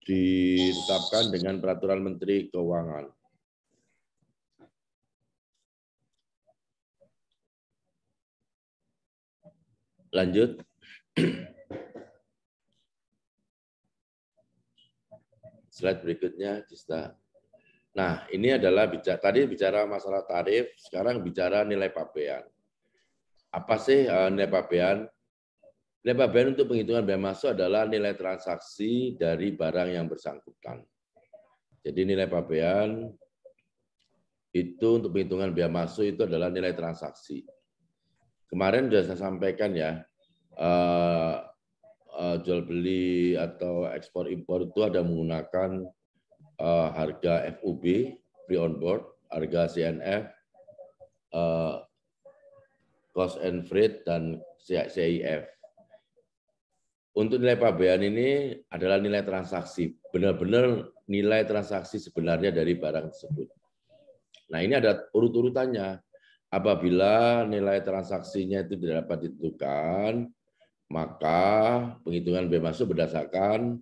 ditetapkan dengan Peraturan Menteri Keuangan. Lanjut. Slide berikutnya, Cista. Nah, ini adalah tadi bicara masalah tarif, sekarang bicara nilai pabean. Apa sih nilai pabean? Nilai pabean untuk penghitungan biaya masuk adalah nilai transaksi dari barang yang bersangkutan. Jadi nilai pabean itu untuk penghitungan biaya masuk itu adalah nilai transaksi. Kemarin sudah saya sampaikan ya, jual beli atau ekspor impor itu ada menggunakan harga FOB, free on board, harga CNF, cost and freight, dan CIF. Untuk nilai pabean ini adalah nilai transaksi, benar-benar nilai transaksi sebenarnya dari barang tersebut. Nah, ini ada urut-urutannya. Apabila nilai transaksinya itu tidak dapat ditentukan, maka penghitungan biaya masuk berdasarkan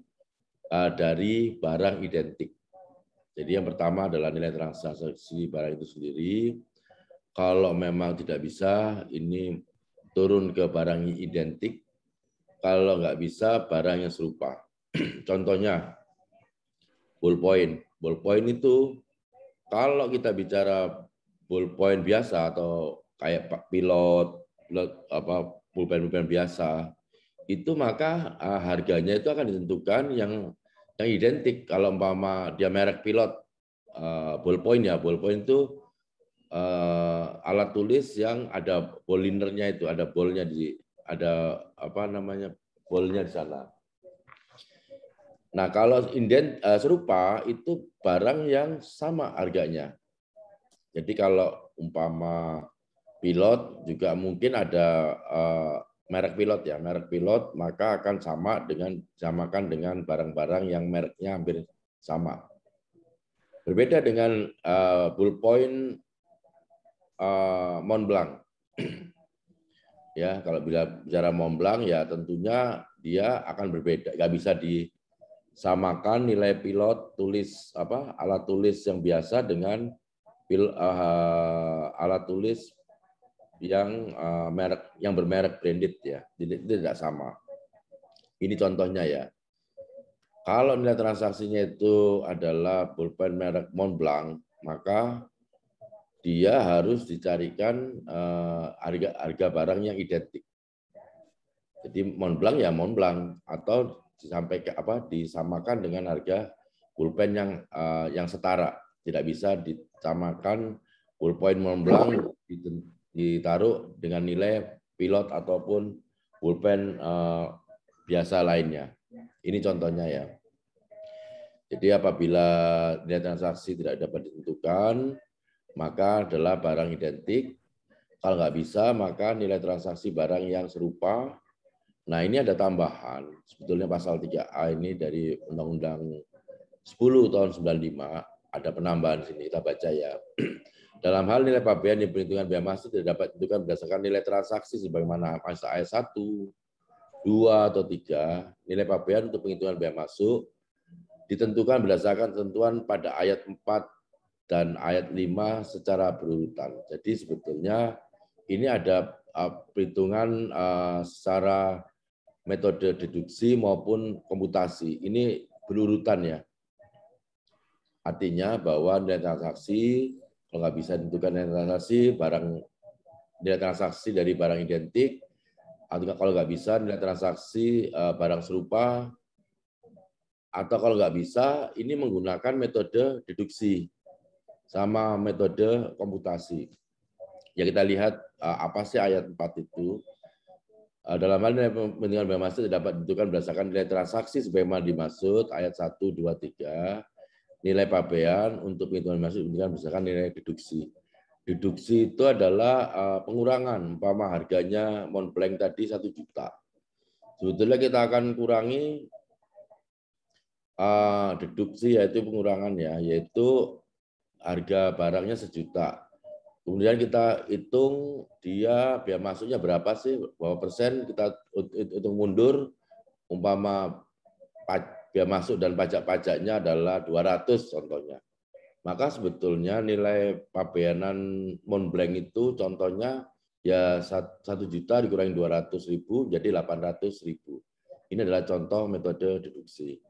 dari barang identik. Jadi yang pertama adalah nilai transaksi barang itu sendiri. Kalau memang tidak bisa, ini turun ke barang identik. Kalau nggak bisa, barang yang serupa. Contohnya, ballpoint. Ballpoint itu, kalau kita bicara ballpoint biasa atau kayak pilot pulpen biasa, itu maka harganya itu akan ditentukan yang identik. Kalau umpama dia merek pilot, ballpoint ya, ballpoint itu alat tulis yang ada bolinernya, itu ada bolnya ada bolnya di sana. Nah, kalau serupa itu barang yang sama harganya. Jadi kalau umpama pilot juga mungkin ada merek pilot ya, merek pilot maka akan samakan dengan barang-barang yang mereknya hampir sama. Berbeda dengan ballpoint Montblanc. Ya, kalau bicara Montblanc ya tentunya dia akan berbeda, nggak bisa disamakan nilai pilot tulis alat tulis yang biasa dengan alat tulis yang yang bermerek branded ya, itu tidak sama. Ini contohnya ya. Kalau nilai transaksinya itu adalah pulpen merek Montblanc, maka dia harus dicarikan harga barang yang identik. Jadi Montblanc ya Montblanc, atau disamakan dengan harga pulpen yang setara. Tidak bisa disamakan pulpen Montblanc ditaruh dengan nilai pilot ataupun pulpen biasa lainnya. Ini contohnya ya. Jadi apabila nilai transaksi tidak dapat ditentukan, maka adalah barang identik. Kalau nggak bisa, maka nilai transaksi barang yang serupa. Nah, ini ada tambahan. Sebetulnya pasal 3A ini dari Undang-Undang 10 tahun 95, ada penambahan sini, kita baca ya. Dalam hal nilai pabean yang perhitungan biaya masuk tidak dapat ditentukan berdasarkan nilai transaksi sebagaimana pasal ayat 1, 2, atau 3, nilai pabean untuk penghitungan biaya masuk ditentukan berdasarkan ketentuan pada ayat 4 dan ayat 5 secara berurutan. Jadi sebetulnya ini ada perhitungan secara metode deduksi maupun komputasi. Ini berurutan ya. Artinya bahwa nilai transaksi, kalau nggak bisa ditentukan nilai transaksi dari barang identik, atau kalau nggak bisa nilai transaksi barang serupa, atau kalau nggak bisa ini menggunakan metode deduksi sama metode komputasi. Ya kita lihat apa sih ayat 4 itu. Dalam hal nilai penghitungan biaya masuk dapat ditentukan berdasarkan nilai transaksi sebagaimana dimaksud ayat 1, 2, 3. Nilai pabean untuk penghitungan biaya masuk ditentukan berdasarkan nilai deduksi. Deduksi itu adalah pengurangan, umpama harganya Montblanc tadi 1 juta. Sebetulnya kita akan kurangi deduksi, yaitu pengurangan ya, yaitu harga barangnya 1 juta. Kemudian kita hitung dia biaya masuknya berapa sih, berapa persen, kita hitung mundur, umpama biaya masuk dan pajak-pajaknya adalah 200 contohnya. Maka sebetulnya nilai pabeanan Montblanc itu contohnya ya 1 juta dikurangi 200.000 jadi 800.000. Ini adalah contoh metode deduksi.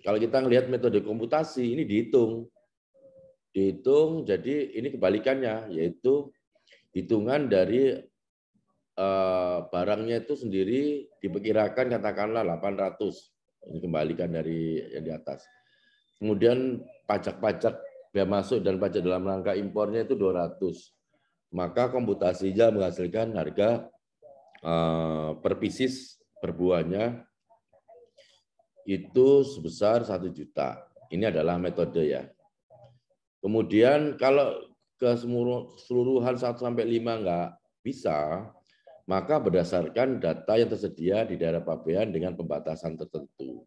Kalau kita melihat metode komputasi ini dihitung, jadi ini kebalikannya, yaitu hitungan dari barangnya itu sendiri diperkirakan katakanlah 800. Ini kembalikan dari yang di atas. Kemudian pajak-pajak bea masuk dan pajak dalam rangka impornya itu 200. Maka komputasinya menghasilkan harga per pieces per buahnya itu sebesar 1 juta. Ini adalah metode ya. Kemudian kalau keseluruhan 1 sampai 5 enggak bisa, maka berdasarkan data yang tersedia di daerah pabean dengan pembatasan tertentu.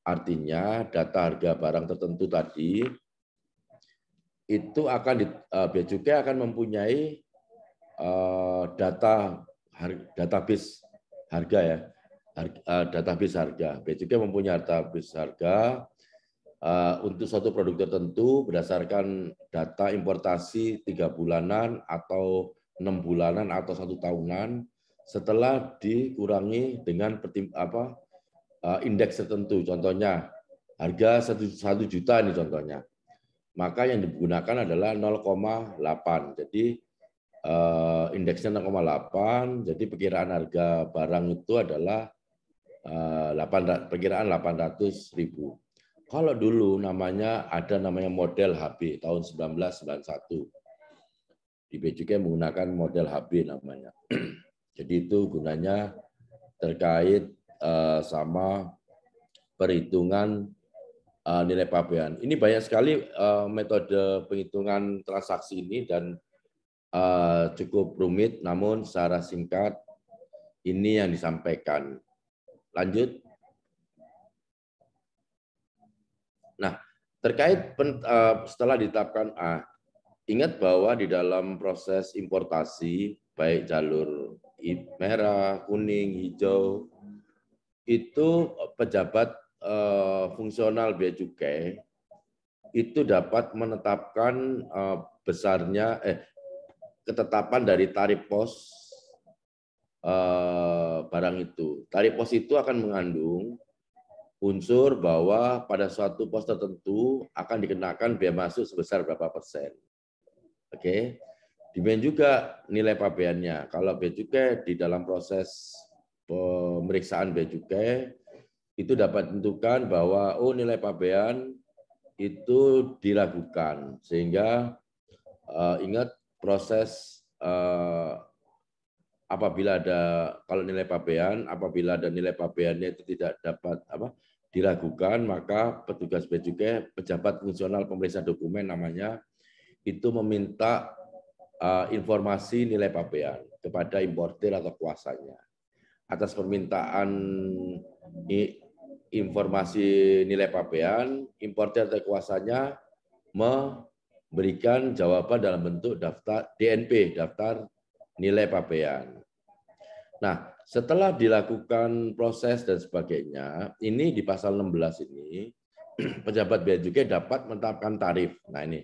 Artinya data harga barang tertentu tadi itu akan bea cukai akan mempunyai database harga ya, database harga. Bea cukai mempunyai database harga untuk suatu produk tertentu berdasarkan data importasi 3 bulanan atau 6 bulanan atau 1 tahunan setelah dikurangi dengan indeks tertentu, contohnya harga 1 juta ini contohnya, maka yang digunakan adalah 0,8. Jadi indeksnya 0,8, jadi perkiraan harga barang itu adalah perkiraan 800.000. Kalau dulu ada namanya model HB tahun 1991. Di Bea Cukai menggunakan model HB namanya. Jadi itu gunanya terkait sama perhitungan nilai pabean. Ini banyak sekali metode penghitungan transaksi ini dan cukup rumit, namun secara singkat ini yang disampaikan. Lanjut. Nah, terkait setelah ditetapkan ingat bahwa di dalam proses importasi baik jalur merah, kuning, hijau itu pejabat fungsional bea cukai itu dapat menetapkan ketetapan dari tarif pos barang itu. Tarif pos itu akan mengandung unsur bahwa pada suatu pos tertentu akan dikenakan bea masuk sebesar berapa persen. Oke. Demikian juga nilai pabeannya. Kalau bea cukai di dalam proses pemeriksaan bea cukai itu dapat ditentukan bahwa nilai pabean itu diragukan, sehingga ingat proses apabila nilai pabean, apabila ada nilai pabeannya itu tidak dapat diragukan, maka petugas bea cukai, pejabat fungsional pemeriksa dokumen namanya, itu meminta informasi nilai pabean kepada importir atau kuasanya. Atas permintaan informasi nilai pabean, importir atau kuasanya memberikan jawaban dalam bentuk daftar DNP, daftar nilai pabean. Nah, setelah dilakukan proses dan sebagainya, ini di pasal 16 ini, pejabat bea cukai dapat menetapkan tarif. Nah ini,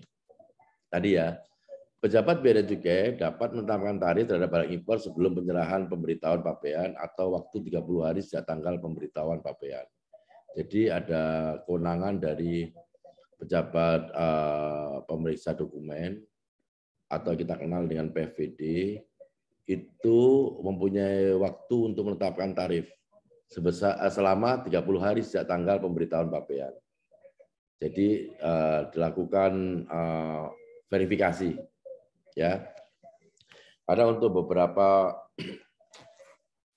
tadi ya, pejabat bea cukai dapat menetapkan tarif terhadap barang impor sebelum penyerahan pemberitahuan pabean atau waktu 30 hari sejak tanggal pemberitahuan pabean. Jadi ada kewenangan dari pejabat pemeriksa dokumen atau kita kenal dengan PVD itu mempunyai waktu untuk menetapkan tarif selama 30 hari sejak tanggal pemberitahuan pabean. Jadi dilakukan verifikasi ya. Karena untuk beberapa,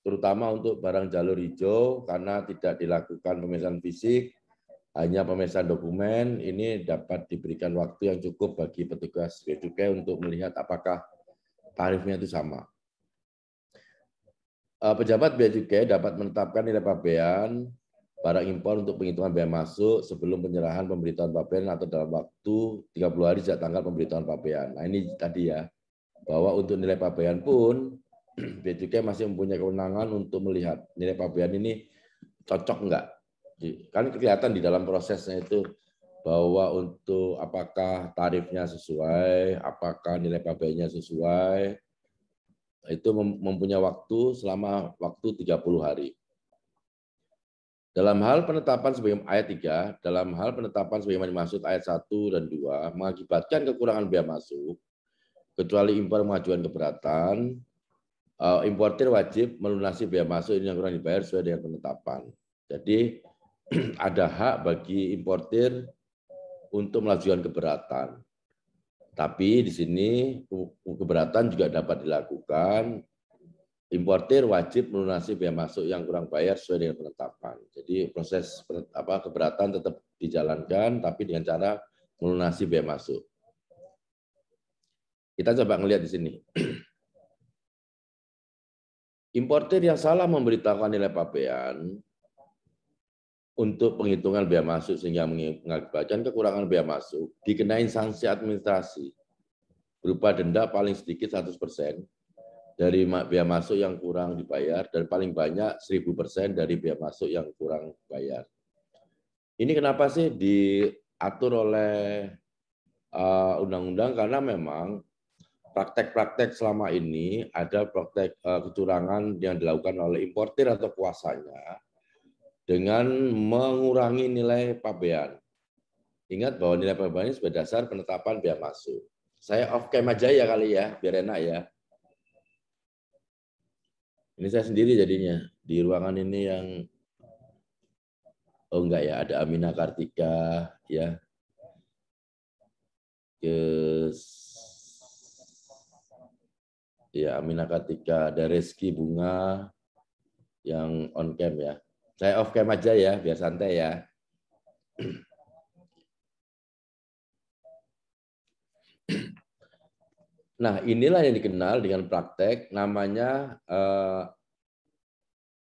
terutama untuk barang jalur hijau, karena tidak dilakukan pemeriksaan fisik, hanya pemeriksaan dokumen, ini dapat diberikan waktu yang cukup bagi petugas bea cukai untuk melihat apakah tarifnya itu sama. Pejabat bea cukai dapat menetapkan nilai pabean barang impor untuk penghitungan bea masuk sebelum penyerahan pemberitahuan pabean atau dalam waktu 30 hari sejak tanggal pemberitahuan pabean. Nah ini tadi ya, bahwa untuk nilai pabean pun bea cukai masih mempunyai kewenangan untuk melihat nilai pabean ini cocok enggak Kan kelihatan di dalam prosesnya itu bahwa untuk apakah tarifnya sesuai, apakah nilai pabeannya sesuai, itu mempunyai waktu selama waktu 30 hari. Dalam hal penetapan sebagai ayat 3, dalam hal penetapan sebagaimana dimaksud ayat 1 dan 2 mengakibatkan kekurangan biaya masuk, kecuali impor mengajukan keberatan, importir wajib melunasi biaya masuk yang kurang dibayar sesuai dengan penetapan. Jadi ada hak bagi importir untuk mengajukan keberatan. Tapi di sini keberatan juga dapat dilakukan. Importir wajib melunasi biaya masuk yang kurang bayar sesuai dengan penetapan. Jadi proses keberatan tetap dijalankan, tapi dengan cara melunasi biaya masuk. Kita coba ngelihat di sini. Importir yang salah memberitahukan nilai pabean untuk penghitungan biaya masuk sehingga mengakibatkan kekurangan biaya masuk dikenai sanksi administrasi berupa denda paling sedikit 100% dari biaya masuk yang kurang dibayar dan paling banyak 1000% dari biaya masuk yang kurang bayar. Ini kenapa sih diatur oleh undang-undang? Karena memang praktek-praktek selama ini ada praktek kecurangan yang dilakukan oleh importir atau kuasanya dengan mengurangi nilai pabean. Ingat bahwa nilai pabean ini sebagai dasar penetapan biaya masuk. Saya off cam aja ya kali ya, biar enak ya. Ini saya sendiri jadinya di ruangan ini yang enggak ya, ada Amina Kartika ya. Ya, Amina Kartika, ada Reski Bunga yang on cam ya. Saya off cam aja ya, biar santai ya. Nah, inilah yang dikenal dengan praktek namanya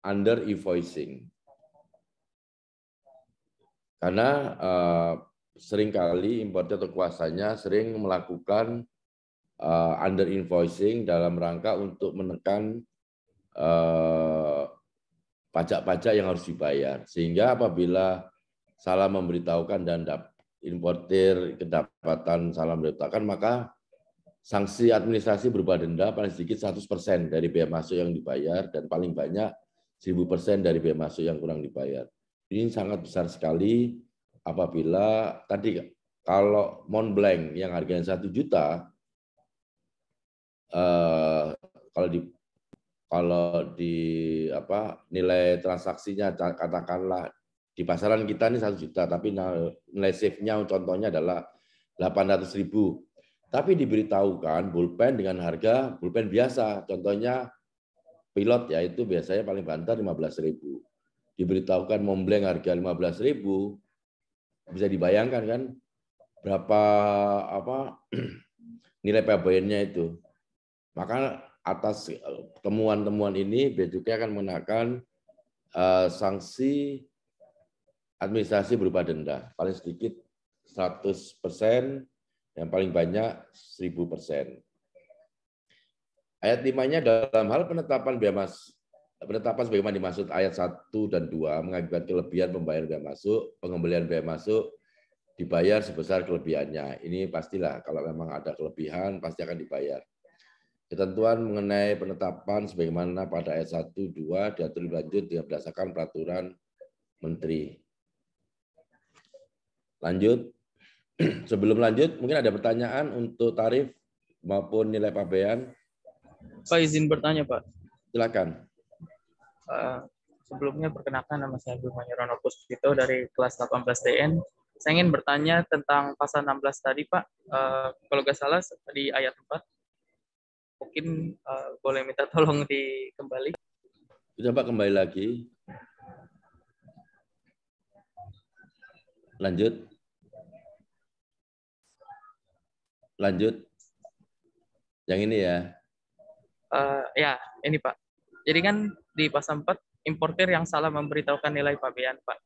under invoicing. Karena seringkali importer atau kuasanya sering melakukan under invoicing dalam rangka untuk menekan pajak-pajak yang harus dibayar. Sehingga apabila salah memberitahukan dan importir kedapatan salah memberitahukan, maka sanksi administrasi berupa denda paling sedikit 100% dari biaya masuk yang dibayar dan paling banyak 1000% dari biaya masuk yang kurang dibayar. Ini sangat besar sekali apabila tadi kalau Mont Blanc yang harganya 1 juta, kalau di nilai transaksinya katakanlah di pasaran kita ini 1 juta, tapi nilai save-nya contohnya adalah 800.000. Tapi diberitahukan pulpen dengan harga pulpen biasa, contohnya pilot yaitu biasanya paling banter 15.000. Diberitahukan Mont Blanc harga 15.000, bisa dibayangkan kan berapa nilai pabeannya itu. Maka atas temuan-temuan ini Bea Cukai akan mengenakan sanksi administrasi berupa denda paling sedikit 100%, yang paling banyak 1000%. Ayat 5-nya dalam hal penetapan sebagaimana dimaksud ayat 1 dan 2 mengakibatkan kelebihan pembayaran biaya masuk, pengembalian biaya masuk dibayar sebesar kelebihannya. Ini pastilah kalau memang ada kelebihan pasti akan dibayar. Ketentuan mengenai penetapan sebagaimana pada ayat 1, 2 diatur lebih lanjut dengan berdasarkan peraturan menteri. Lanjut. Sebelum lanjut, mungkin ada pertanyaan untuk tarif maupun nilai pabean. Pak, izin bertanya, Pak. Silakan. Sebelumnya perkenalkan, nama saya Abdul Rono Puspito dari kelas 18 TN. Saya ingin bertanya tentang pasal 16 tadi, Pak. Kalau nggak salah di ayat 4. Mungkin boleh minta tolong dikembali. Coba kembali lagi. Lanjut. Lanjut. Yang ini ya. Ya, ini Pak. Jadi kan di pasal 4, importir yang salah memberitahukan nilai pabean, Pak.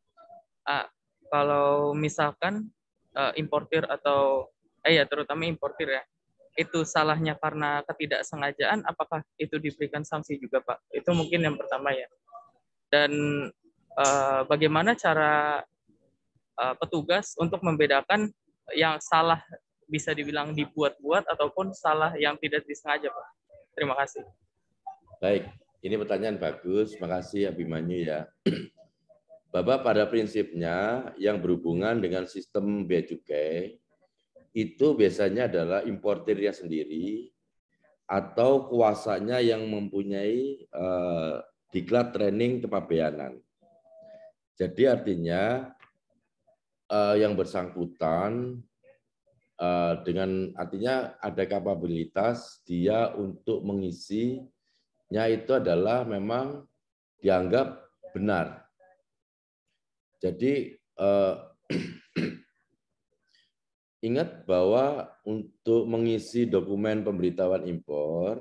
Kalau misalkan importir atau ya terutama importir ya, itu salahnya karena ketidaksengajaan, apakah itu diberikan sanksi juga, Pak? Itu mungkin yang pertama ya. Dan bagaimana cara petugas untuk membedakan yang salah bisa dibilang dibuat-buat ataupun salah yang tidak disengaja, Pak. Terima kasih. Baik, ini pertanyaan bagus. Makasih Abimanyu ya. Bapak, pada prinsipnya yang berhubungan dengan sistem bea cukai itu biasanya adalah importirnya sendiri atau kuasanya yang mempunyai diklat training kepabeanan. Jadi artinya yang bersangkutan dengan artinya ada kapabilitas dia untuk mengisinya itu adalah memang dianggap benar. Jadi ingat bahwa untuk mengisi dokumen pemberitahuan impor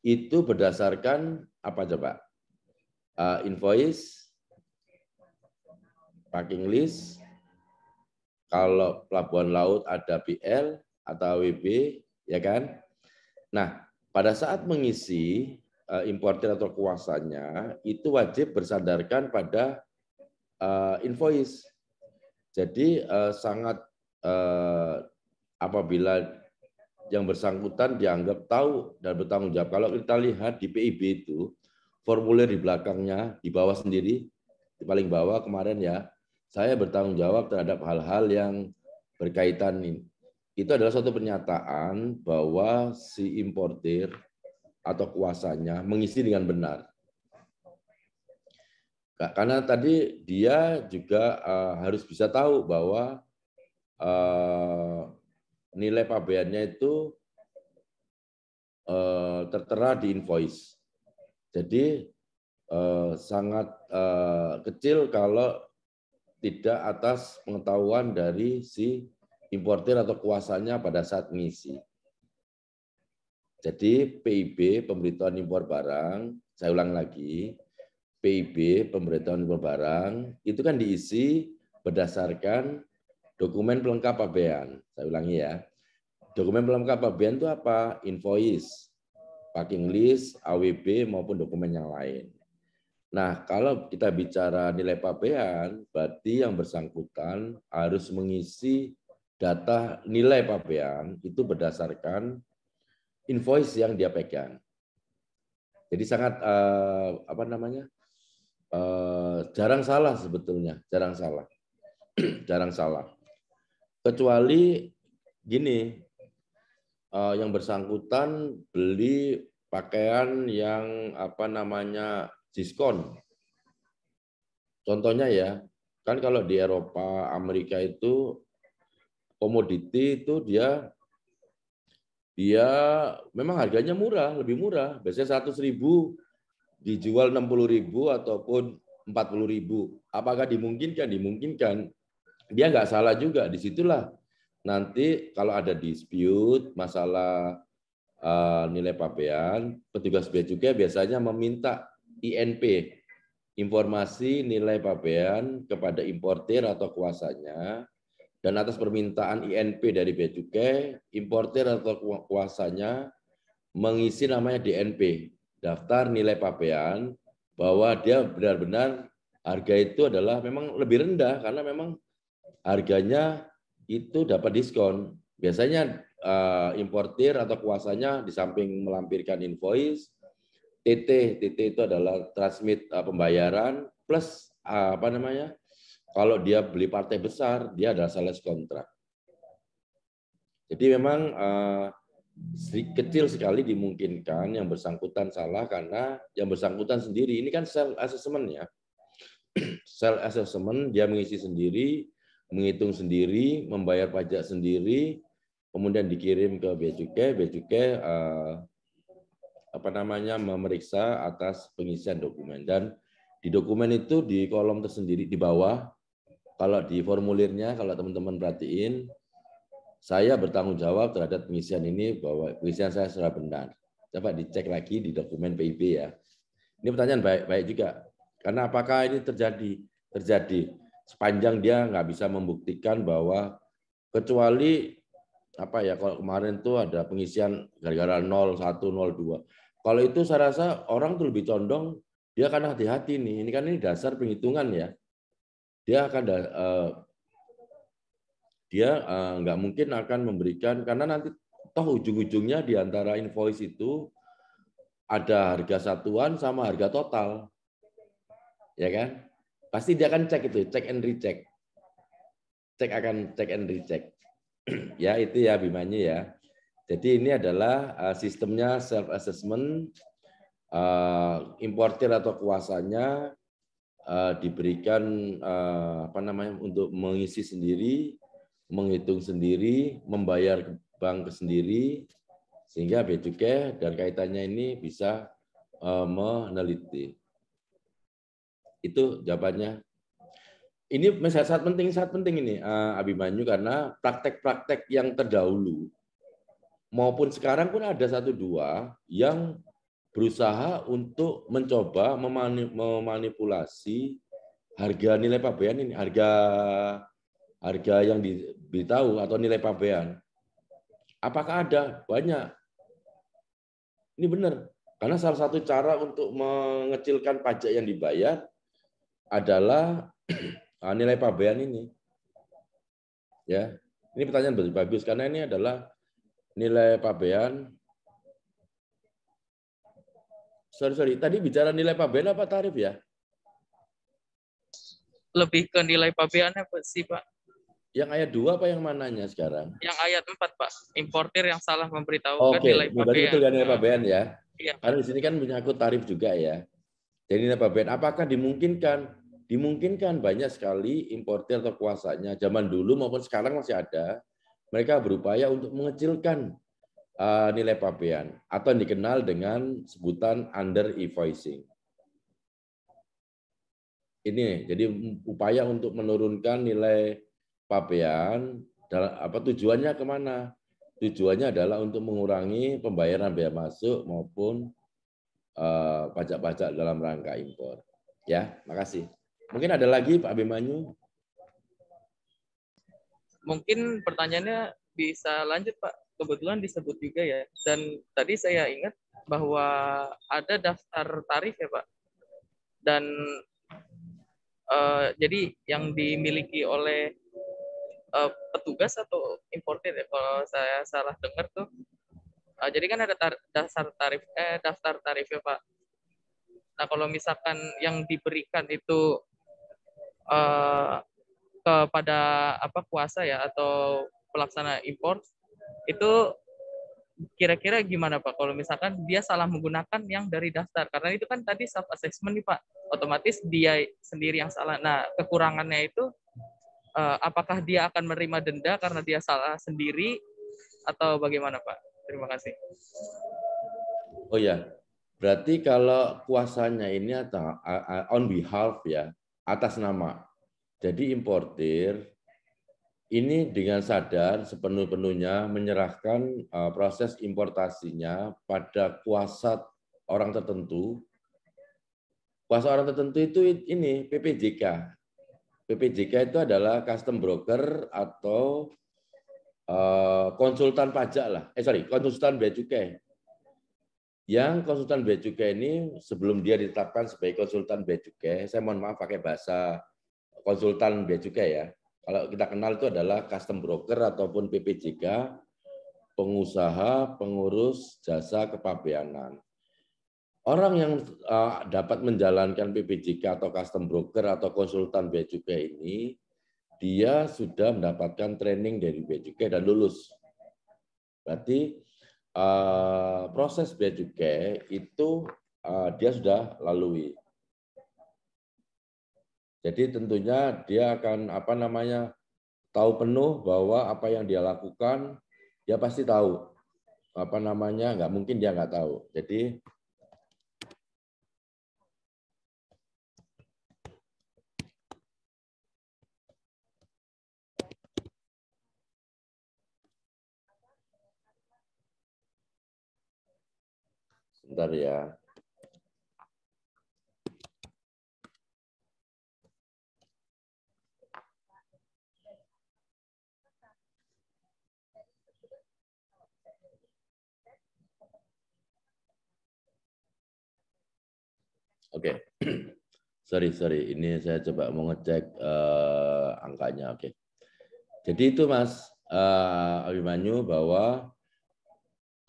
itu berdasarkan apa coba? Invoice, packing list, kalau pelabuhan laut ada BL atau AWB, ya kan? Nah, pada saat mengisi importir atau kuasanya itu wajib bersandarkan pada invoice. Jadi sangat apabila yang bersangkutan dianggap tahu dan bertanggung jawab. Kalau kita lihat di PIB itu formulir di belakangnya di bawah sendiri, di paling bawah kemarin ya, saya bertanggung jawab terhadap hal-hal yang berkaitan ini. Itu adalah suatu pernyataan bahwa si importir atau kuasanya mengisi dengan benar. Karena tadi dia juga harus bisa tahu bahwa nilai pabeannya itu tertera di invoice. Jadi sangat kecil kalau tidak atas pengetahuan dari si importir atau kuasanya pada saat mengisi. Jadi PIB, pemberitahuan impor barang, saya ulang lagi, PIB, pemberitahuan impor barang, itu kan diisi berdasarkan dokumen pelengkap pabean. Saya ulangi ya. Dokumen pelengkap pabean itu apa? Invoice, packing list, AWB maupun dokumen yang lain. Nah, kalau kita bicara nilai pabean, berarti yang bersangkutan harus mengisi data nilai pabean itu berdasarkan invoice yang dia pegang. Jadi sangat jarang salah sebetulnya, jarang salah, jarang salah. Kecuali gini, yang bersangkutan beli pakaian yang diskon. Contohnya ya, kan kalau di Eropa, Amerika itu komoditi itu dia memang harganya murah, lebih murah. Biasanya 100.000 dijual 60.000 ataupun 40.000. Apakah dimungkinkan? Dimungkinkan. Dia nggak salah juga. Disitulah nanti kalau ada dispute masalah nilai pabean, petugas bea cukai biasanya meminta INP, informasi nilai pabean kepada importir atau kuasanya. Dan atas permintaan INP dari bea cukai, importir atau kuasanya mengisi namanya DNP, daftar nilai pabean, bahwa dia benar-benar harga itu adalah memang lebih rendah karena memang harganya itu dapat diskon. Biasanya importir atau kuasanya di samping melampirkan invoice, TT itu adalah transmit pembayaran plus kalau dia beli partai besar, dia adalah sales kontrak. Jadi memang kecil sekali dimungkinkan yang bersangkutan salah karena yang bersangkutan sendiri, ini kan self assessment ya. Self assessment, dia mengisi sendiri, menghitung sendiri, membayar pajak sendiri, kemudian dikirim ke bea cukai memeriksa atas pengisian dokumen. Dan di dokumen itu di kolom tersendiri di bawah, kalau di formulirnya, kalau teman-teman perhatiin, saya bertanggung jawab terhadap pengisian ini bahwa pengisian saya sudah benar. Coba dicek lagi di dokumen PIB ya. Ini pertanyaan baik juga. Karena apakah ini terjadi? Terjadi. Sepanjang dia nggak bisa membuktikan bahwa kecuali kalau kemarin tuh ada pengisian gara-gara 01, 02. Kalau itu saya rasa orang tuh lebih condong dia akan hati-hati nih. Ini kan ini dasar penghitungan ya. Dia akan nggak mungkin akan memberikan, karena nanti toh ujung-ujungnya di antara invoice itu ada harga satuan sama harga total, ya kan? Pasti dia akan cek itu, check and recheck, akan check and recheck. Ya itu ya Bimanyu ya. Jadi ini adalah sistemnya self assessment, importir atau kuasanya diberikan apa namanya untuk mengisi sendiri, menghitung sendiri, membayar ke bank sendiri, sehingga bea cukai dan kaitannya ini bisa meneliti. Itu jawabannya. Ini sangat penting ini Abimanyu, karena praktek-praktek yang terdahulu maupun sekarang pun ada satu dua yang berusaha untuk mencoba memanipulasi harga nilai pabean ini, harga yang diberitahu atau nilai pabean. Apakah ada? Banyak. Ini benar. Karena salah satu cara untuk mengecilkan pajak yang dibayar adalah nilai pabean ini. Ya, ini pertanyaan bagus karena ini adalah nilai pabean. Sorry. Tadi bicara nilai pabean apa tarif ya? Lebih ke nilai pabeannya sih, Pak. Yang ayat 2 apa yang mananya sekarang? Yang ayat 4, Pak. Importir yang salah memberitahukan nilai Oke, berarti pabean. betul kan nilai pabean ya? Iya, Pak. Karena di sini kan menyangkut tarif juga ya. Jadi nilai pabean, apakah dimungkinkan? Dimungkinkan, banyak sekali importir atau kuasanya. Zaman dulu maupun sekarang masih ada. Mereka berupaya untuk mengecilkan nilai pabean atau yang dikenal dengan sebutan under invoicing. Ini jadi upaya untuk menurunkan nilai pabean. Tujuannya kemana? Tujuannya adalah untuk mengurangi pembayaran bea masuk maupun pajak-pajak dalam rangka impor. Ya, makasih. Mungkin ada lagi Pak Abimanyu? Mungkin pertanyaannya bisa lanjut, Pak. Kebetulan disebut juga ya. Dan tadi saya ingat bahwa ada daftar tarif ya, Pak. Dan jadi yang dimiliki oleh petugas atau importir ya, kalau saya salah dengar tuh. Jadi kan ada daftar tarifnya, Pak. Nah, kalau misalkan yang diberikan itu kepada kuasa ya atau pelaksana impor, itu kira-kira gimana Pak kalau misalkan dia salah menggunakan yang dari daftar, karena itu kan tadi self assessment nih Pak, otomatis dia sendiri yang salah. Nah, kekurangannya itu apakah dia akan menerima denda karena dia salah sendiri atau bagaimana Pak? Terima kasih. Oh ya, berarti kalau kuasanya ini atau on behalf ya, atas nama. Jadi importir ini dengan sadar sepenuh-penuhnya menyerahkan proses importasinya pada kuasa orang tertentu. Kuasa orang tertentu itu ini PPJK. PPJK itu adalah custom broker atau konsultan pajak lah. Konsultan bea cukai. Yang konsultan bea cukai ini sebelum dia ditetapkan sebagai konsultan bea cukai, saya mohon maaf pakai bahasa konsultan bea cukai ya. Kalau kita kenal itu adalah custom broker ataupun PPJK, pengusaha pengurus jasa kepabeanan. Orang yang dapat menjalankan PPJK atau custom broker atau konsultan bea cukai ini, dia sudah mendapatkan training dari bea cukai dan lulus. Berarti proses bea cukai itu dia sudah lalui. Jadi tentunya dia akan tahu penuh bahwa apa yang dia lakukan dia pasti tahu. Nggak mungkin dia nggak tahu. Jadi sebentar ya. Oke. Sorry. Ini saya coba mau ngecek angkanya. Oke. Jadi itu Mas Abimanyu, bahwa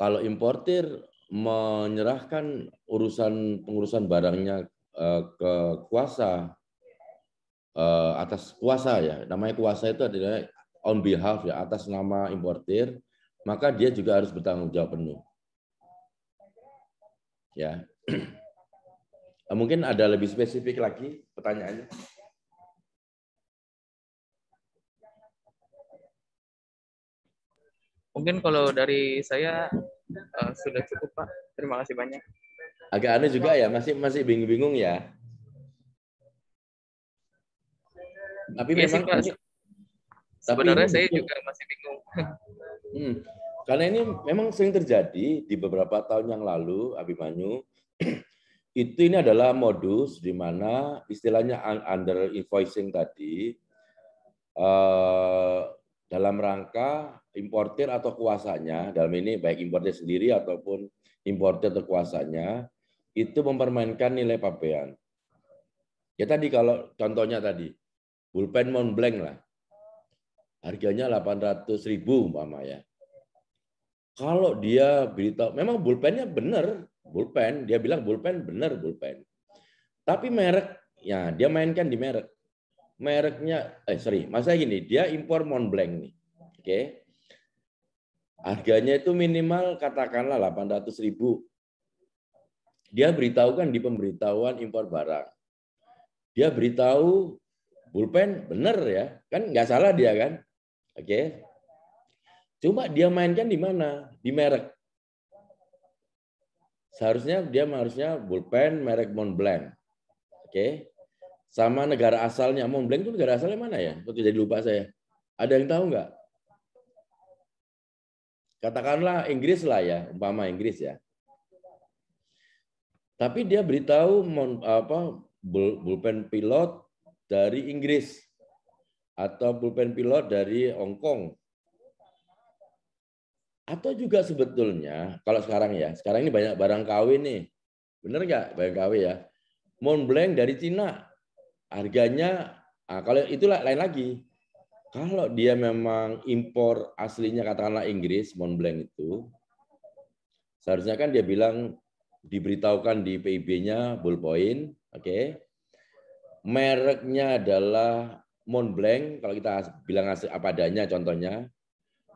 kalau importir menyerahkan pengurusan barangnya ke kuasa, atas kuasa ya, namanya kuasa itu adalah on behalf ya, atas nama importir, maka dia juga harus bertanggung jawab penuh. Ya. Mungkin ada lebih spesifik lagi pertanyaannya. Mungkin kalau dari saya sudah cukup Pak. Terima kasih banyak. Agak aneh juga ya, masih bingung-bingung ya. Tapi Iya memang sih, Pak. ini, Sebenarnya ini saya betul. juga masih bingung. Karena ini memang sering terjadi di beberapa tahun yang lalu, Abimanyu. Ini adalah modus di mana istilahnya under invoicing tadi, dalam rangka importir atau kuasanya, dalam ini baik importir sendiri ataupun importir atau kuasanya, itu mempermainkan nilai pabean. Ya tadi kalau contohnya tadi, pulpen Montblanc lah, harganya 800.000 umpama ya. Kalau dia beritahu, memang pulpennya benar, pulpen, dia bilang pulpen benar pulpen. Tapi mereknya, dia mainkan di merek. Mereknya, masa gini, dia impor Montblanc nih. Oke. Harganya itu minimal katakanlah 800.000. Dia beritahukan di pemberitahuan impor barang. Dia beritahu pulpen benar ya, kan nggak salah dia kan. Oke. Cuma dia mainkan di mana? Di merek. Seharusnya dia harusnya pulpen merek Montblanc. Oke. Sama negara asalnya. Montblanc itu negara asalnya mana ya? Kok jadi lupa saya. Ada yang tahu nggak? Katakanlah Inggris lah ya, umpama Inggris ya. Tapi dia beritahu pulpen pilot dari Inggris atau pulpen pilot dari Hong Kong. Atau juga sebetulnya, kalau sekarang ya, sekarang ini banyak barang KW nih. Bener nggak barang KW ya? Montblanc dari Cina. Harganya, kalau itulah lain lagi. Kalau dia memang impor aslinya katakanlah Inggris, Montblanc itu, seharusnya kan dia bilang, diberitahukan di PIB-nya ballpoint, oke. Mereknya adalah Montblanc, kalau kita bilang apa adanya contohnya,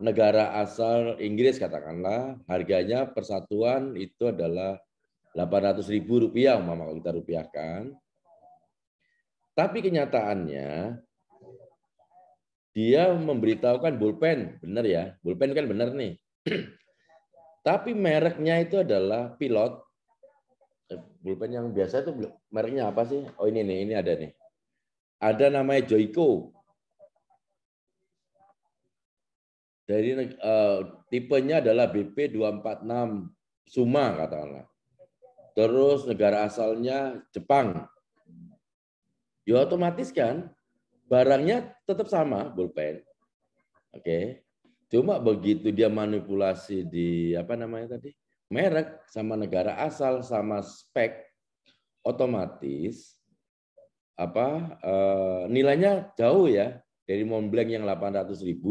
negara asal Inggris katakanlah, harganya persatuan itu adalah Rp800.000 umpama kalau kita rupiahkan. Tapi kenyataannya dia memberitahukan pulpen, benar ya, pulpen kan benar nih. Tapi mereknya itu adalah pilot. Pulpen yang biasa itu mereknya apa sih? Oh ini nih, ini ada nih. Ada namanya Joico. Dari tipenya adalah BP246 Suma katakanlah. Terus negara asalnya Jepang. Ya otomatis kan barangnya tetap sama pulpen. Oke. Cuma begitu dia manipulasi di apa namanya tadi? Merek sama negara asal sama spek, otomatis nilainya jauh ya, dari Montblanc yang 800.000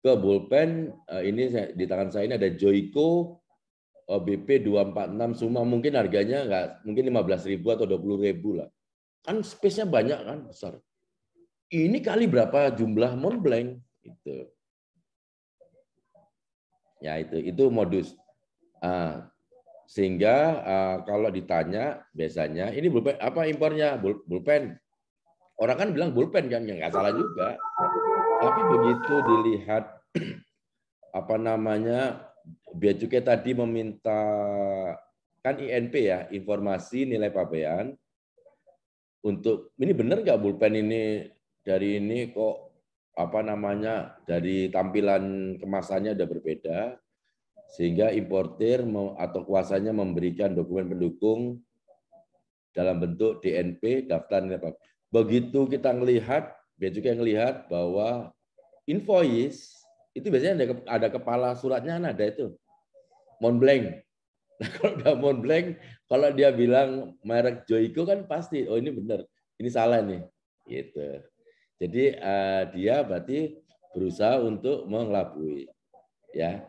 ke pulpen ini di tangan saya ini ada Joico BP246 Suma, mungkin harganya mungkin 15.000 atau 20.000 lah. Kan space-nya banyak kan, besar. Ini kali berapa jumlah Montblanc itu. Ya itu modus. Sehingga kalau ditanya biasanya ini pulpen apa impornya? Pulpen. Orang kan bilang pulpen kan, nggak salah juga. Tapi begitu dilihat apa namanya, Bea Cukai tadi meminta kan INP ya, informasi nilai pabean, untuk ini benar nggak pulpen ini dari ini kok apa namanya dari tampilan kemasannya udah berbeda, sehingga importir atau kuasanya memberikan dokumen pendukung dalam bentuk DNP, daftar nilai pabean. Begitu kita melihat, Bea Cukai melihat bahwa invoice itu biasanya ada kepala suratnya, ada itu Montblanc. Nah, kalau udah Montblanc, kalau dia bilang merek Joico kan pasti, oh ini benar, ini salah nih, gitu. Jadi dia berarti berusaha untuk mengelabui, ya.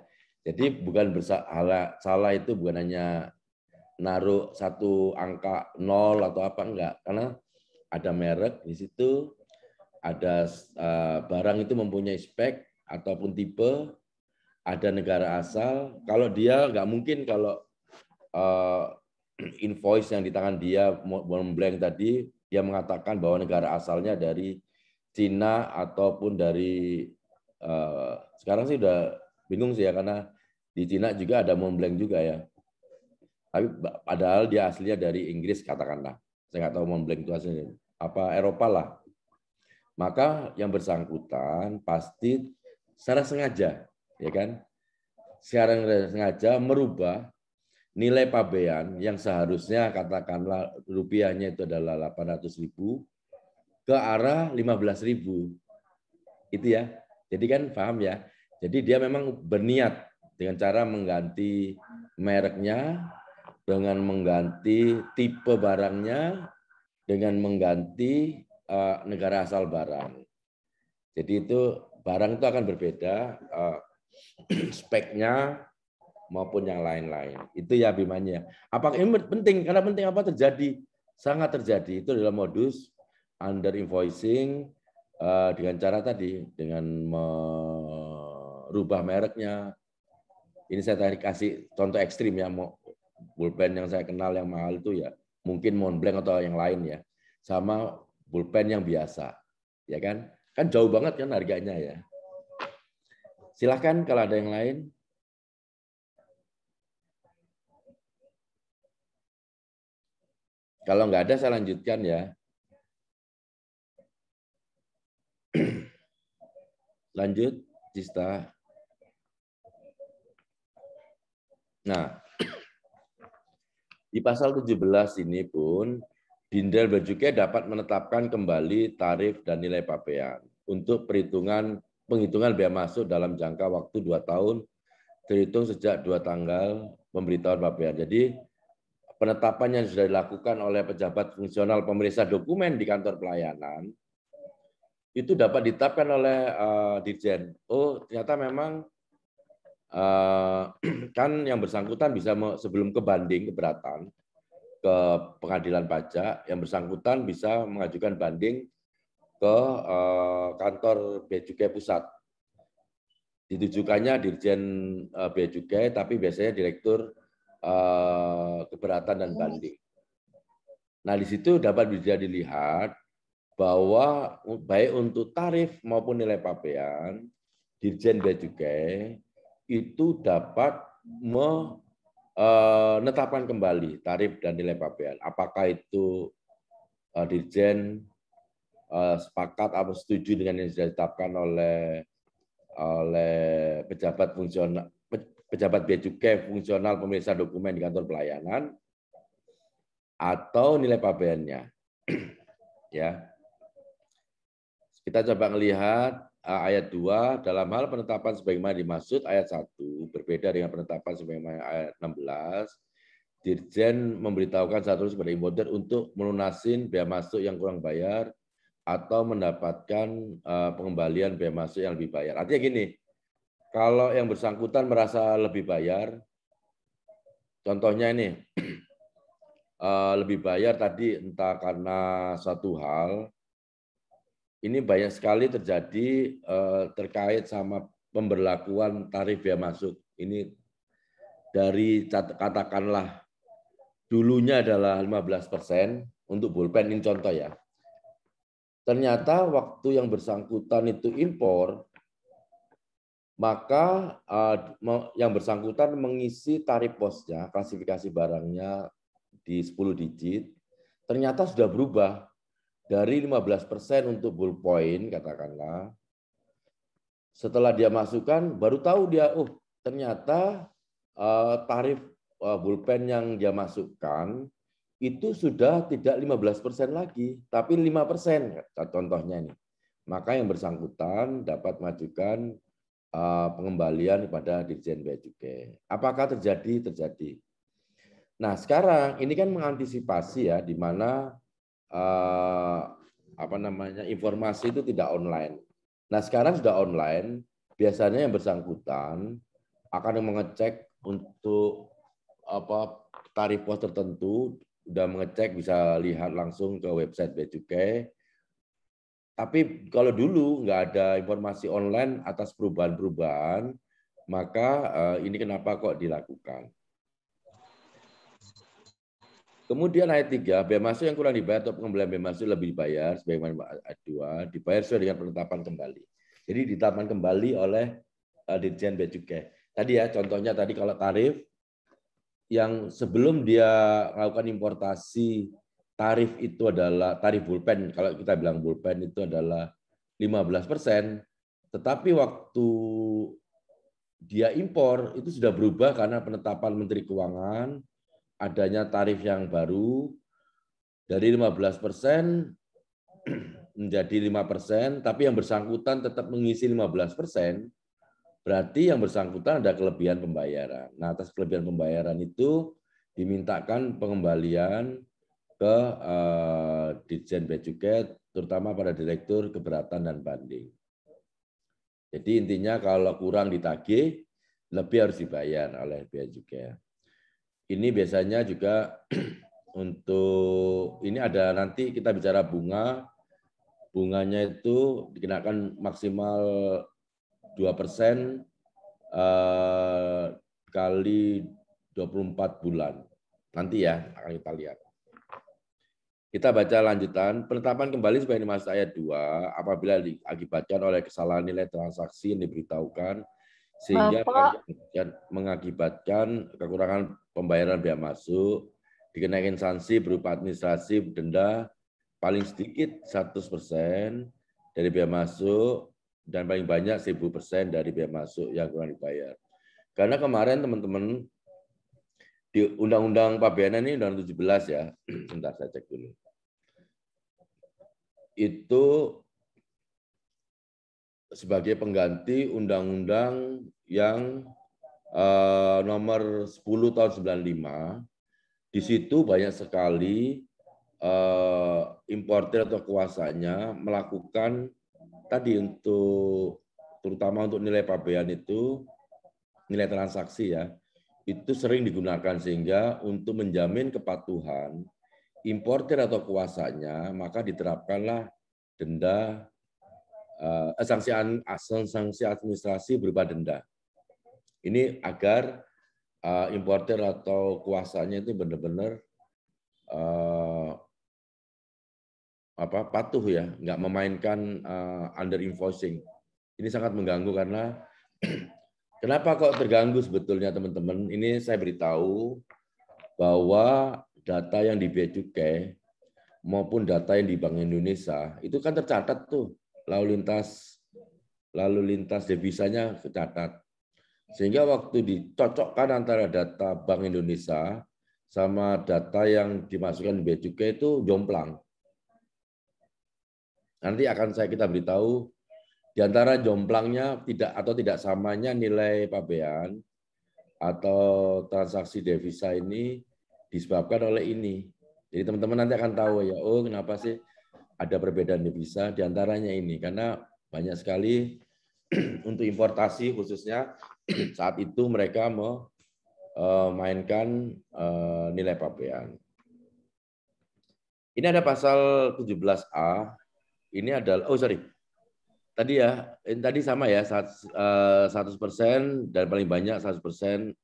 Jadi bukan salah itu bukan hanya naruh satu angka 0 atau apa, enggak, karena ada merek di situ, ada barang itu mempunyai spek ataupun tipe, ada negara asal. Kalau dia nggak mungkin kalau invoice yang di tangan dia Montblanc tadi, dia mengatakan bahwa negara asalnya dari Cina ataupun dari sekarang sih udah bingung sih ya, karena di Cina juga ada Montblanc juga ya. Tapi padahal dia aslinya dari Inggris katakanlah. Saya nggak tahu Montblanc itu aslinya apa, Eropa lah. Maka yang bersangkutan pasti secara sengaja, ya kan? Secara sengaja merubah nilai pabean yang seharusnya katakanlah rupiahnya itu adalah 800.000 ke arah 15.000. Itu ya. Jadi kan paham ya. Jadi dia memang berniat dengan cara mengganti mereknya, dengan mengganti tipe barangnya, dengan mengganti negara asal barang. Jadi itu barang itu akan berbeda speknya maupun yang lain-lain. Itu ya Bimanya. Apakah ini penting? Karena penting apa terjadi? Sangat terjadi. Itu adalah modus under invoicing dengan cara tadi, dengan merubah mereknya. Ini saya tadi kasih contoh ekstrim ya, pulpen yang saya kenal yang mahal itu ya mungkin Montblanc atau yang lain ya, sama pulpen yang biasa, ya kan? Kan jauh banget kan harganya ya. Silahkan kalau ada yang lain. Kalau nggak ada saya lanjutkan ya. Lanjut, Cista. Nah, di pasal 17 ini pun Dirjen Bea Cukai dapat menetapkan kembali tarif dan nilai pabean untuk penghitungan bea masuk dalam jangka waktu 2 tahun terhitung sejak 2 tanggal pemberitahuan pabean. Jadi penetapan yang sudah dilakukan oleh pejabat fungsional pemeriksa dokumen di kantor pelayanan itu dapat ditetapkan oleh Dirjen. Oh, ternyata memang kan yang bersangkutan bisa sebelum banding keberatan ke pengadilan pajak, yang bersangkutan bisa mengajukan banding ke kantor Bea Cukai Pusat. Ditujukannya Dirjen Bea Cukai, tapi biasanya Direktur Keberatan dan Banding. Nah, di situ dapat bisa dilihat bahwa baik untuk tarif maupun nilai pabean, Dirjen Bea Cukai itu dapat menetapkan kembali tarif dan nilai pabean. Apakah itu Dirjen sepakat atau setuju dengan yang sudah ditetapkan oleh pejabat Bea Cukai fungsional pemeriksa dokumen di kantor pelayanan, atau nilai pabeannya. Ya. Kita coba melihat ayat 2, dalam hal penetapan sebagaimana dimaksud ayat 1, berbeda dengan penetapan sebagaimana ayat 16, Dirjen memberitahukan satu kepada importer untuk melunasin bea masuk yang kurang bayar atau mendapatkan pengembalian bea masuk yang lebih bayar. Artinya gini, kalau yang bersangkutan merasa lebih bayar, contohnya ini, lebih bayar tadi entah karena suatu hal, ini banyak sekali terjadi terkait sama pemberlakuan tarif bea masuk. Ini dari katakanlah dulunya adalah 15% untuk pulpen, ini contoh ya. Ternyata waktu yang bersangkutan itu impor, maka yang bersangkutan mengisi tarif posnya, klasifikasi barangnya di 10 digit, ternyata sudah berubah dari 15% untuk ballpoint katakanlah. Setelah dia masukkan, baru tahu dia, oh ternyata tarif pulpen yang dia masukkan itu sudah tidak 15% lagi, tapi 5%, contohnya ini. Maka yang bersangkutan dapat mengajukan pengembalian kepada Dirjen Bea Cukai. Apakah terjadi? Terjadi. Nah, sekarang ini kan mengantisipasi ya, di mana informasi itu tidak online. Nah, sekarang sudah online, biasanya yang bersangkutan akan mengecek untuk tarif pos tertentu, sudah mengecek, bisa lihat langsung ke website Bea Cukai. Tapi kalau dulu nggak ada informasi online atas perubahan-perubahan, maka ini kenapa kok dilakukan. Kemudian ayat 3, bea masuk yang kurang dibayar atau pengembalian bea masuk lebih dibayar, sebagaimana ayat 2, dibayar sesuai dengan penetapan kembali. Jadi ditetapkan kembali oleh Dirjen Bea Cukai. Tadi ya, contohnya tadi kalau tarif, yang sebelum dia melakukan importasi, tarif itu adalah tarif pulpen, kalau kita bilang pulpen itu adalah 15%, tetapi waktu dia impor itu sudah berubah karena penetapan Menteri Keuangan, adanya tarif yang baru dari 15% menjadi 5%, tapi yang bersangkutan tetap mengisi 15%, berarti yang bersangkutan ada kelebihan pembayaran. Nah, atas kelebihan pembayaran itu dimintakan pengembalian ke Ditjen Bea Cukai, terutama pada Direktur Keberatan dan Banding. Jadi intinya kalau kurang ditagih, lebih harus dibayar oleh Bea Cukai. Ini biasanya juga untuk ini ada nanti kita bicara bunga, bunganya itu dikenakan maksimal 2% kali 24 bulan. Nanti ya akan kita lihat. Kita baca lanjutan. Penetapan kembali sebagai dimaksud ayat 2 apabila diakibatkan oleh kesalahan nilai transaksi yang diberitahukan sehingga mengakibatkan kekurangan pembayaran bea masuk, dikenakan sanksi berupa administrasi denda paling sedikit 100% dari bea masuk dan paling banyak 1000% dari bea masuk yang kurang dibayar. Karena kemarin teman-teman di Undang-Undang Pabeanan ini Undang 17 ya, sebentar saya cek dulu. Itu sebagai pengganti undang-undang yang nomor 10 tahun 95, di situ banyak sekali importer atau kuasanya melakukan tadi untuk terutama untuk nilai pabean itu nilai transaksi ya, itu sering digunakan sehingga untuk menjamin kepatuhan importer atau kuasanya maka diterapkanlah denda sanksi administrasi berupa denda. Ini agar importer atau kuasanya itu benar-benar patuh ya, nggak memainkan under invoicing. Ini sangat mengganggu karena kenapa kok terganggu sebetulnya teman-teman? Ini saya beritahu bahwa data yang di Bea Cukai maupun data yang di Bank Indonesia itu kan tercatat tuh lalu lintas devisanya tercatat. Sehingga waktu dicocokkan antara data Bank Indonesia sama data yang dimasukkan di Bea Cukai itu jomplang. Nanti akan kita beritahu di antara jomplangnya tidak samanya nilai pabean atau transaksi devisa ini disebabkan oleh ini. Jadi teman-teman nanti akan tahu ya, oh kenapa sih ada perbedaan devisa di antaranya ini karena banyak sekali untuk importasi khususnya saat itu mereka memainkan nilai pabean. Ini ada pasal 17A. Ini adalah tadi ya, ini tadi sama ya 100% dan paling banyak 100%, 1000%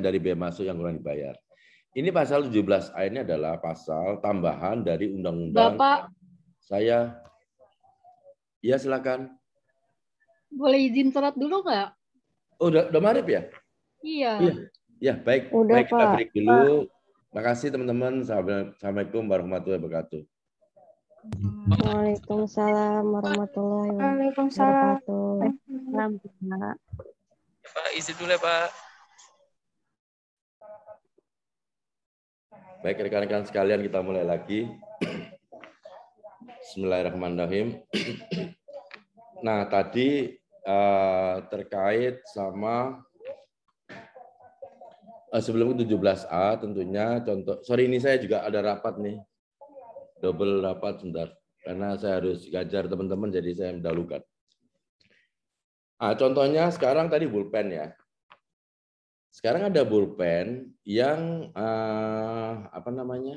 dari bea masuk yang kurang dibayar. Ini pasal 17A ini adalah pasal tambahan dari undang-undang. Bapak, ya silakan. Boleh izin sholat dulu nggak? Oh, udah maghrib ya? Iya. Iya. Ya, baik. Udah, baik, kita Pak. break dulu. Makasih teman-teman. Assalamualaikum warahmatullahi wabarakatuh. Waalaikumsalam warahmatullahi wabarakatuh. Pak, izin dulu ya, Pak. Baik, rekan-rekan sekalian, kita mulai lagi. Bismillahirrahmanirrahim. Nah, tadi terkait sama Sebelum ke 17A tentunya contoh, sorry ini saya juga ada rapat nih, double rapat sebentar, karena saya harus ngajar teman-teman jadi saya mendahulukan. Contohnya sekarang tadi bullpen ya. Sekarang ada bullpen yang apa namanya?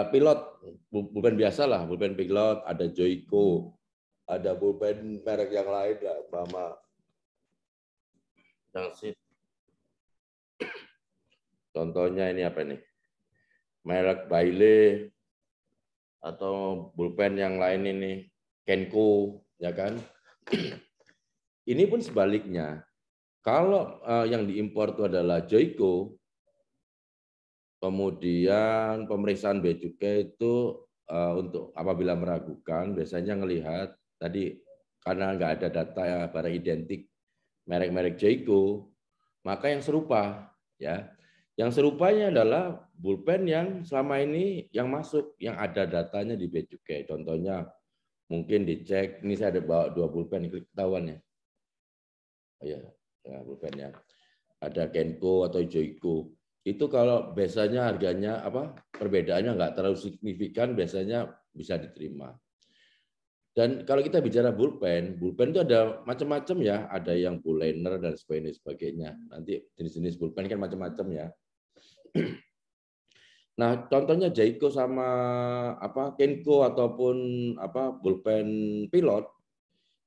Pilot, bullpen biasa lah, bullpen pilot, ada Joico, ada bullpen merek yang lain lah, Bama. Contohnya ini apa nih? Merek Bailey atau bullpen yang lain ini, Kenko, ya kan? Ini pun sebaliknya. Kalau yang diimpor itu adalah Joico, kemudian pemeriksaan bea cukai itu untuk apabila meragukan, biasanya ngelihat tadi karena nggak ada data ya, barang identik merek-merek Joico, maka yang serupa ya. Yang serupanya adalah bullpen yang selama ini yang masuk, yang ada datanya di bea cukai. Contohnya mungkin dicek, ini saya ada bawa 2 bullpen, ketahuan ya. Oh ya, bullpennya. Ada Kenko atau Joico. Itu kalau biasanya harganya perbedaannya nggak terlalu signifikan, biasanya bisa diterima. Dan kalau kita bicara bullpen itu ada macam-macam ya, ada yang bulliner dan sebagainya. Nanti jenis-jenis bullpen kan macam-macam ya. Nah, contohnya Joico sama Kenko ataupun bullpen pilot,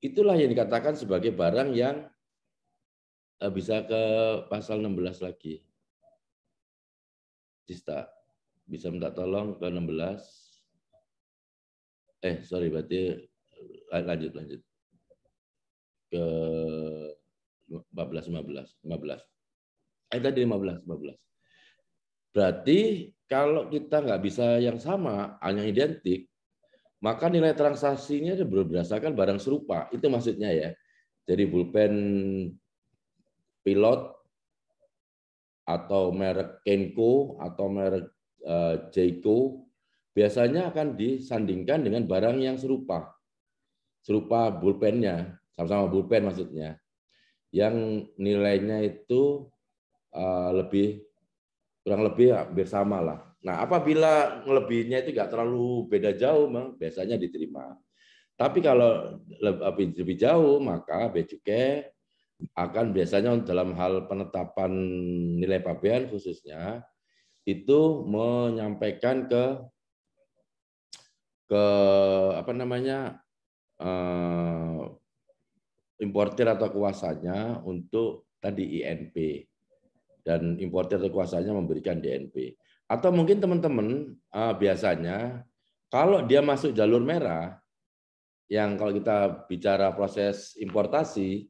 itulah yang dikatakan sebagai barang yang bisa ke pasal 16 lagi. Cista, bisa minta tolong ke 16. Sorry, berarti lanjut. Ke 15. Tadi 15. Berarti kalau kita nggak bisa yang sama, hanya identik, maka nilai transaksinya berdasarkan barang serupa. Itu maksudnya ya. Jadi bullpen pilot atau merek Kenko atau merek Joico biasanya akan disandingkan dengan barang yang serupa bullpennya, sama-sama bullpen maksudnya, yang nilainya itu kurang lebih hampir sama lah. Nah, apabila lebihnya itu nggak terlalu beda jauh, biasanya diterima. Tapi kalau lebih jauh, maka bea cukai akan biasanya dalam hal penetapan nilai pabean khususnya itu menyampaikan ke importir atau kuasanya untuk tadi INP, dan importir atau kuasanya memberikan DNP. Atau mungkin teman-teman biasanya kalau dia masuk jalur merah, yang kalau kita bicara proses importasi,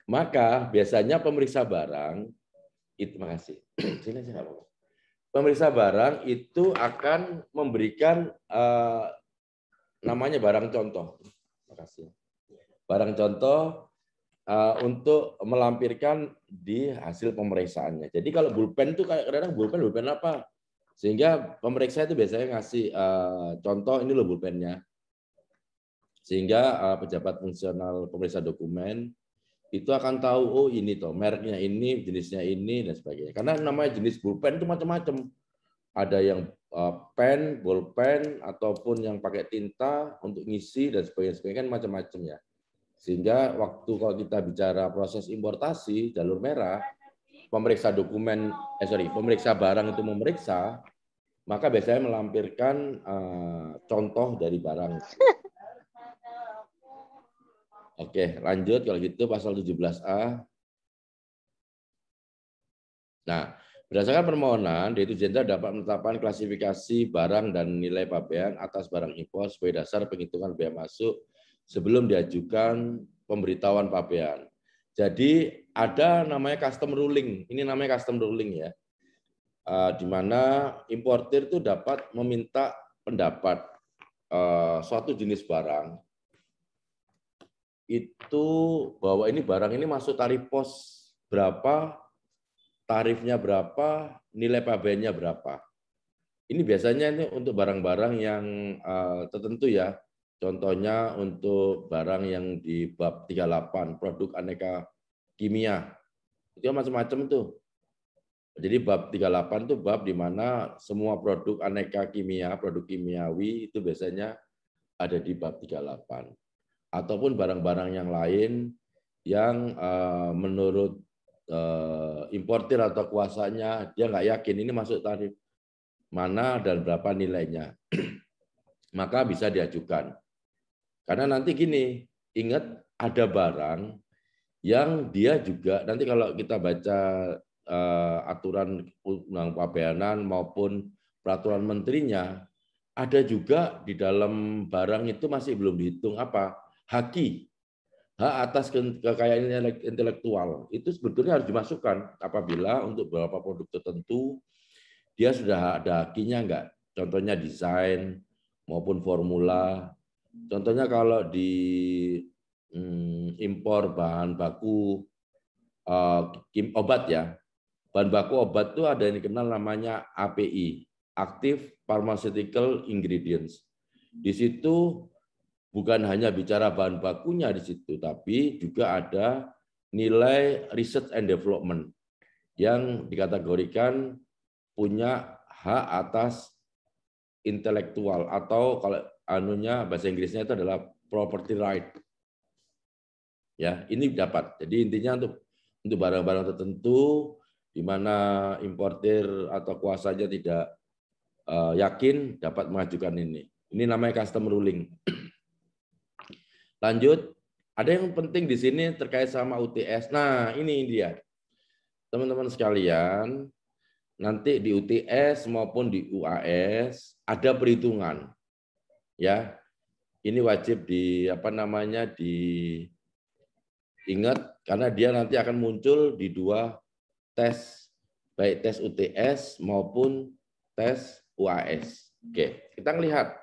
maka biasanya pemeriksa barang itu, makasih. Pemeriksa barang itu akan memberikan namanya barang contoh. Makasih. Barang contoh untuk melampirkan di hasil pemeriksaannya. Jadi kalau bullpen itu kadang-kadang bullpen apa? Sehingga pemeriksa itu biasanya ngasih contoh, ini loh bullpennya. Sehingga pejabat fungsional pemeriksa dokumen itu akan tahu, oh ini toh mereknya ini, jenisnya ini dan sebagainya. Karena namanya jenis bullpen itu macam-macam. Ada yang pen, bolpen, ataupun yang pakai tinta untuk ngisi dan sebagainya kan macam-macam ya. Sehingga waktu kalau kita bicara proses importasi jalur merah, pemeriksa dokumen, pemeriksa barang itu memeriksa, maka biasanya melampirkan contoh dari barang. Oke, lanjut kalau gitu pasal 17A. Nah, berdasarkan permohonan, Direktur Jenderal dapat menetapkan klasifikasi barang dan nilai pabean atas barang impor sebagai dasar penghitungan bea masuk sebelum diajukan pemberitahuan pabean. Jadi ada namanya custom ruling. Ini namanya custom ruling ya. Di mana importir itu dapat meminta pendapat suatu jenis barang itu bahwa ini barang ini masuk tarif pos berapa, tarifnya berapa, nilai pabeannya berapa. Ini biasanya ini untuk barang-barang yang tertentu ya. Contohnya untuk barang yang di bab 38, produk aneka kimia. Itu macam-macam tuh. Jadi bab 38 itu bab di mana semua produk aneka kimia, produk kimiawi itu biasanya ada di bab 38. Ataupun barang-barang yang lain yang menurut importir atau kuasanya dia nggak yakin ini masuk tarif mana dan berapa nilainya. Maka bisa diajukan. Karena nanti gini, ingat ada barang yang dia juga, nanti kalau kita baca aturan undang pabeanan maupun peraturan menterinya, ada juga di dalam barang itu masih belum dihitung apa? HAKI, hak atas kekayaan intelektual. Itu sebetulnya harus dimasukkan apabila untuk beberapa produk tertentu dia sudah ada HAKI-nya enggak. Contohnya desain maupun formula. Contohnya kalau di impor bahan baku obat ya, bahan baku obat itu ada yang dikenal namanya API, Active Pharmaceutical Ingredients. Di situ bukan hanya bicara bahan bakunya di situ, tapi juga ada nilai research and development yang dikategorikan punya hak atas intelektual atau kalau anunya bahasa Inggrisnya itu adalah property right. Ya, ini dapat. Jadi intinya untuk barang-barang tertentu di mana importir atau kuasanya tidak yakin dapat mengajukan ini. Ini namanya custom ruling. Lanjut, ada yang penting di sini terkait sama UTS. Nah, ini dia. Teman-teman sekalian, nanti di UTS maupun di UAS ada perhitungan. Ya. Ini wajib diingat karena dia nanti akan muncul di dua tes, baik tes UTS maupun tes UAS. Oke, kita lihat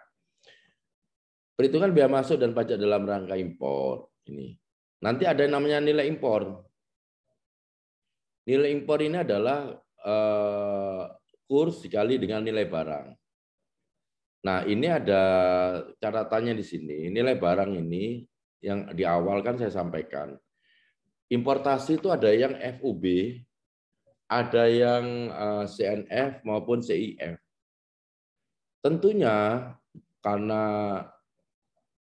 perhitungan biaya masuk dan pajak dalam rangka impor. Ini nanti ada yang namanya nilai impor. Nilai impor ini adalah kurs dikali dengan nilai barang. Nah, ini ada catatannya di sini. Nilai barang ini yang di awal kan saya sampaikan. Importasi itu ada yang FUB, ada yang CNF maupun CIF. Tentunya karena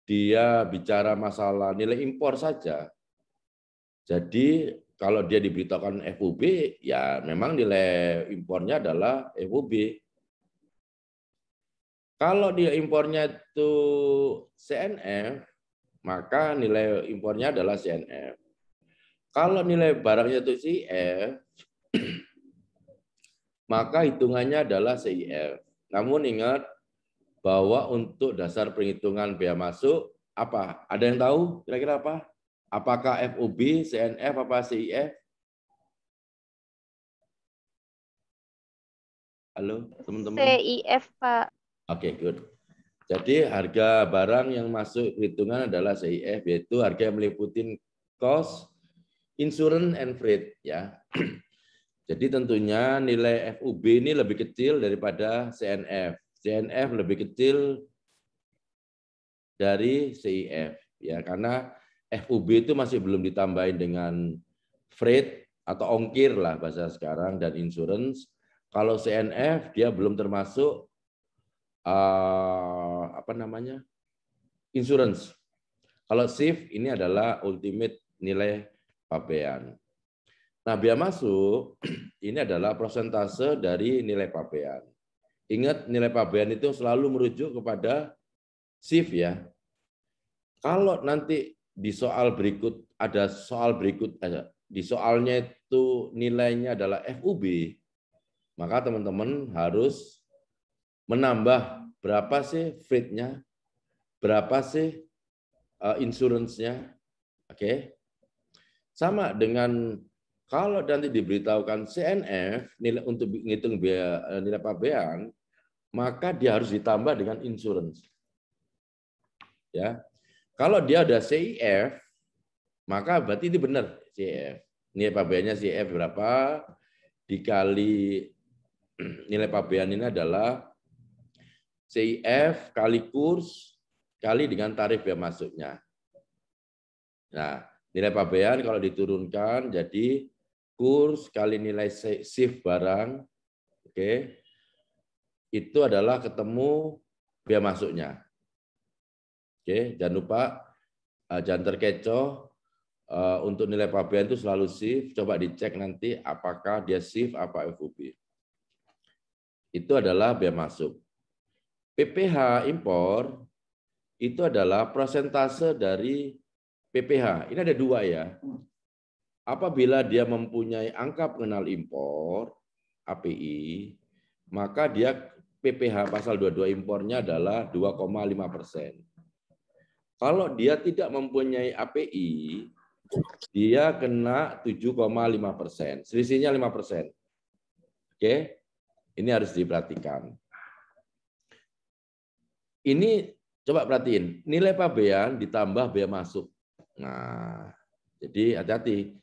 dia bicara masalah nilai impor saja. Jadi kalau dia diberitakan FUB, ya memang nilai impornya adalah FUB. Kalau dia impornya itu CNF, maka nilai impornya adalah CNF. Kalau nilai barangnya itu CIF, maka hitungannya adalah CIF. Namun ingat bahwa untuk dasar perhitungan biaya masuk, apa? Ada yang tahu kira-kira apa? Apakah FUB, CNF, apa CIF? Halo, teman-teman. CIF, Pak. Oke, good. Jadi harga barang yang masuk perhitungan adalah CIF, yaitu harga yang meliputi cost, insurance, and freight. Ya. Jadi tentunya nilai FUB ini lebih kecil daripada CNF. CNF lebih kecil dari CIF. Ya, karena FUB itu masih belum ditambahin dengan freight atau ongkir lah bahasa sekarang dan insurance. Kalau CNF dia belum termasuk insurance. Kalau SIF ini adalah ultimate nilai pabean. Nah, biaya masuk ini adalah persentase dari nilai pabean. Ingat nilai pabean itu selalu merujuk kepada SIF ya. Kalau nanti di soal berikut ada soal berikut di soalnya itu nilainya adalah FUB, maka teman-teman harus menambah berapa sih freight-nya, berapa sih insurance-nya. Oke. Sama dengan kalau nanti diberitahukan CNF nilai untuk menghitung biaya nilai pabean, maka dia harus ditambah dengan insurance. Ya. Kalau dia ada CIF, maka berarti itu benar CIF. Nilai pabeannya CIF berapa dikali nilai pabean ini adalah CIF kali kurs kali dengan tarif biaya masuknya. Nah, nilai pabean kalau diturunkan jadi kurs kali nilai shift barang, oke, itu adalah ketemu biaya masuknya. Oke, jangan lupa, jangan terkecoh, untuk nilai pabean itu selalu shift, coba dicek nanti apakah dia shift apa FOB. Itu adalah biaya masuk. PPh impor itu adalah persentase dari PPh. Ini ada dua ya. Apabila dia mempunyai angka pengenal impor, API, maka dia PPh pasal 22 impornya adalah 2,5%. Kalau dia tidak mempunyai API, dia kena 7,5%. Selisihnya 5%. Oke, ini harus diperhatikan. Ini coba perhatiin, nilai pabean ditambah bea masuk. Nah, jadi hati-hati.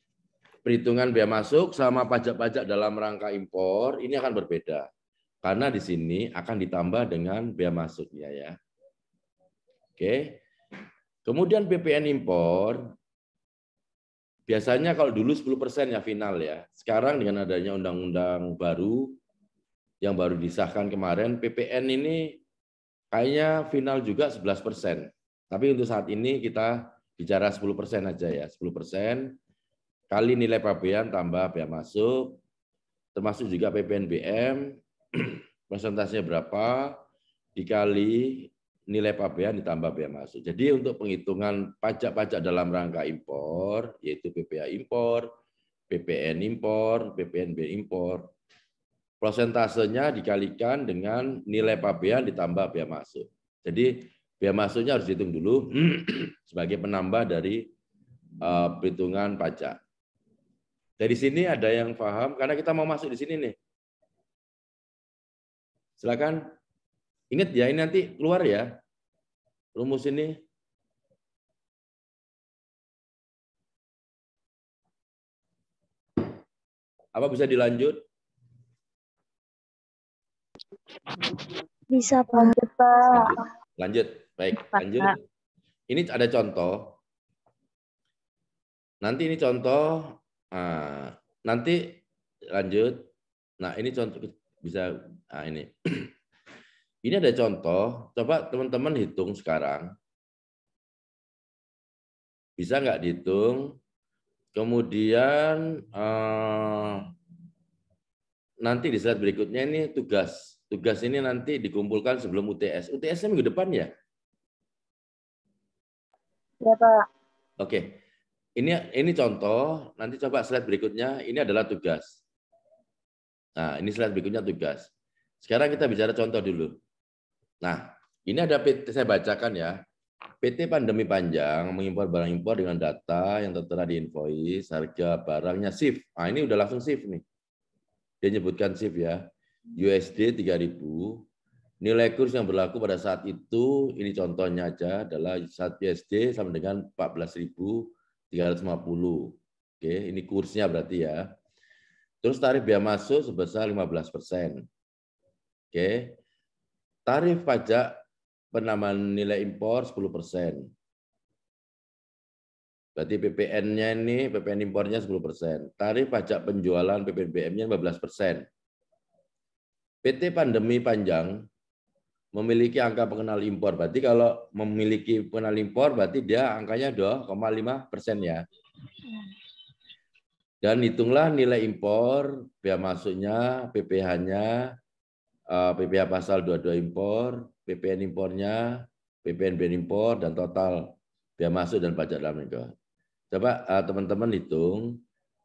Perhitungan bea masuk sama pajak-pajak dalam rangka impor ini akan berbeda. Karena di sini akan ditambah dengan bea masuknya ya. Oke. Kemudian PPN impor biasanya kalau dulu 10% ya final ya. Sekarang dengan adanya undang-undang baru yang baru disahkan kemarin, PPN ini kayaknya final juga 11%. Tapi untuk saat ini kita bicara 10% aja ya. 10% kali nilai pabean tambah bea masuk, termasuk juga PPNBM, persentasenya berapa, dikali nilai pabean ditambah bea masuk. Jadi untuk penghitungan pajak-pajak dalam rangka impor, yaitu PPh impor, PPN impor, PPNB impor, prosentasenya dikalikan dengan nilai pabean ditambah bea masuk. Jadi bea masuknya harus dihitung dulu sebagai penambah dari perhitungan pajak. Dari sini ada yang paham karena kita mau masuk di sini nih. Silakan. Ingat ya, ini nanti keluar ya rumus ini. Apa bisa dilanjut? Bisa, Pak. Lanjut. Baik, lanjut. Ini ada contoh. Nanti ini contoh. Nah, nanti lanjut. Nah, ini contoh bisa. Nah, ini. Ini ada contoh. Coba teman-teman hitung sekarang. Bisa nggak dihitung? Kemudian nanti di slide berikutnya ini tugas. Tugas ini nanti dikumpulkan sebelum UTS. UTS-nya minggu depan ya? Ya, Pak. Oke. Ini contoh, nanti coba slide berikutnya, ini adalah tugas. Nah, ini slide berikutnya tugas. Sekarang kita bicara contoh dulu. Nah, ini ada PT, saya bacakan ya. PT Pandemi Panjang mengimpor barang impor dengan data yang tertera di invoice, harga barangnya shift. Nah, ini udah langsung shift nih. Dia nyebutkan shift ya. USD 3.000. Nilai kurs yang berlaku pada saat itu, ini contohnya aja adalah 1 USD sama dengan 14.350. Oke, ini kursnya berarti ya. Terus tarif bea masuk sebesar 15%. Oke. Tarif pajak penambahan nilai impor 10%. Berarti PPN-nya ini, PPN impornya 10%. Tarif pajak penjualan PPNBM-nya 15%. PT Pandemi Panjang memiliki angka pengenal impor. Berarti kalau memiliki pengenal impor, berarti dia angkanya 2,5% ya. Dan hitunglah nilai impor, bea masuknya, PPh-nya, PPh pasal 22 impor, PPN impornya, PPNB impor, dan total bea masuk dan pajak dalam negara. Coba teman-teman hitung,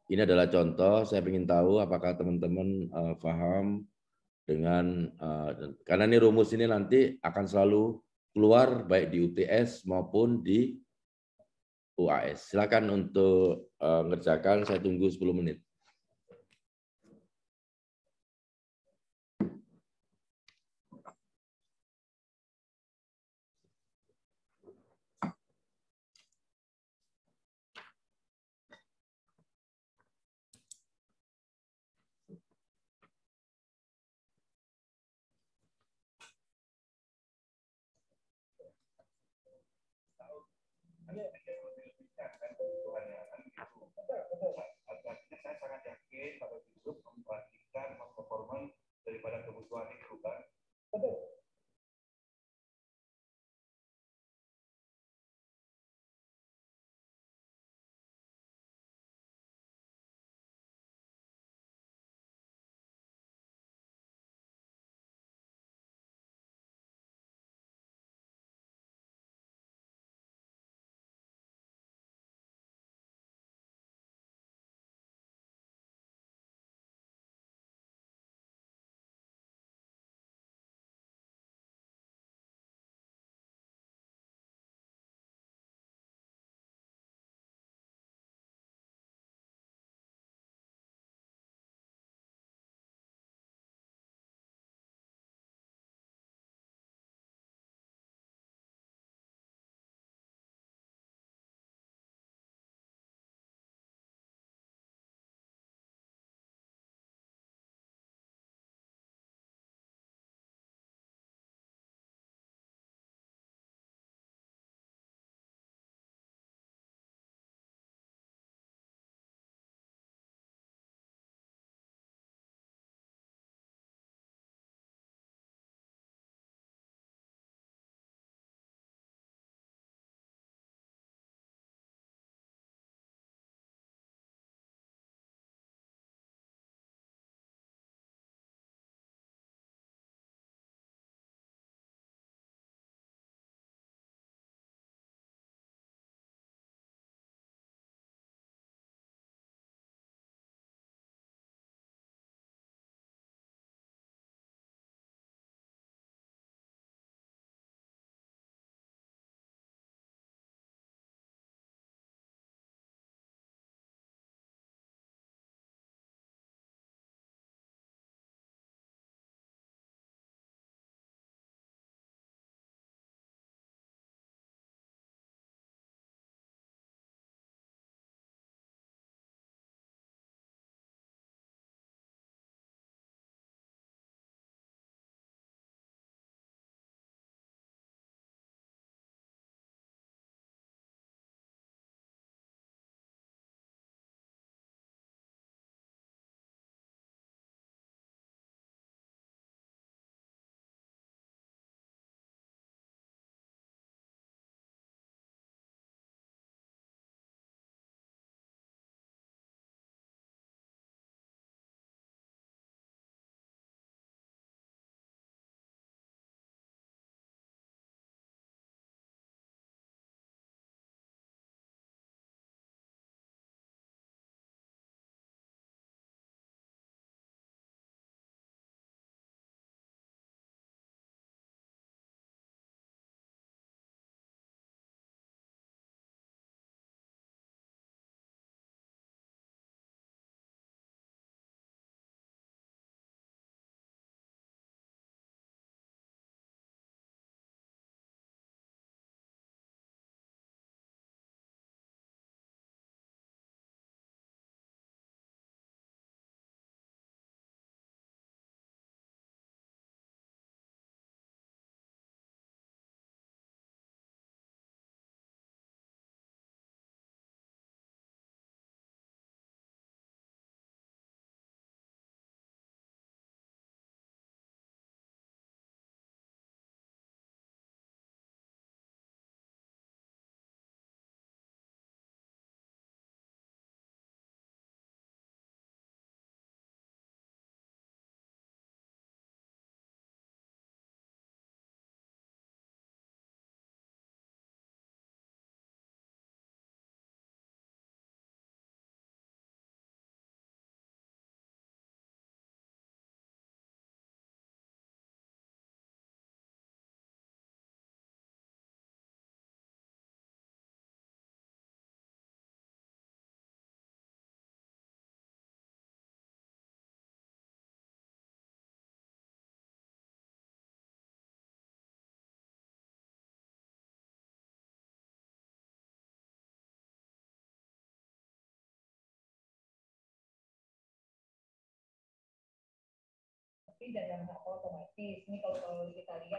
ini adalah contoh, saya ingin tahu apakah teman-teman paham dengan, karena ini rumus ini nanti akan selalu keluar baik di UTS maupun di UAS. Silakan untuk ngerjakan, saya tunggu 10 menit.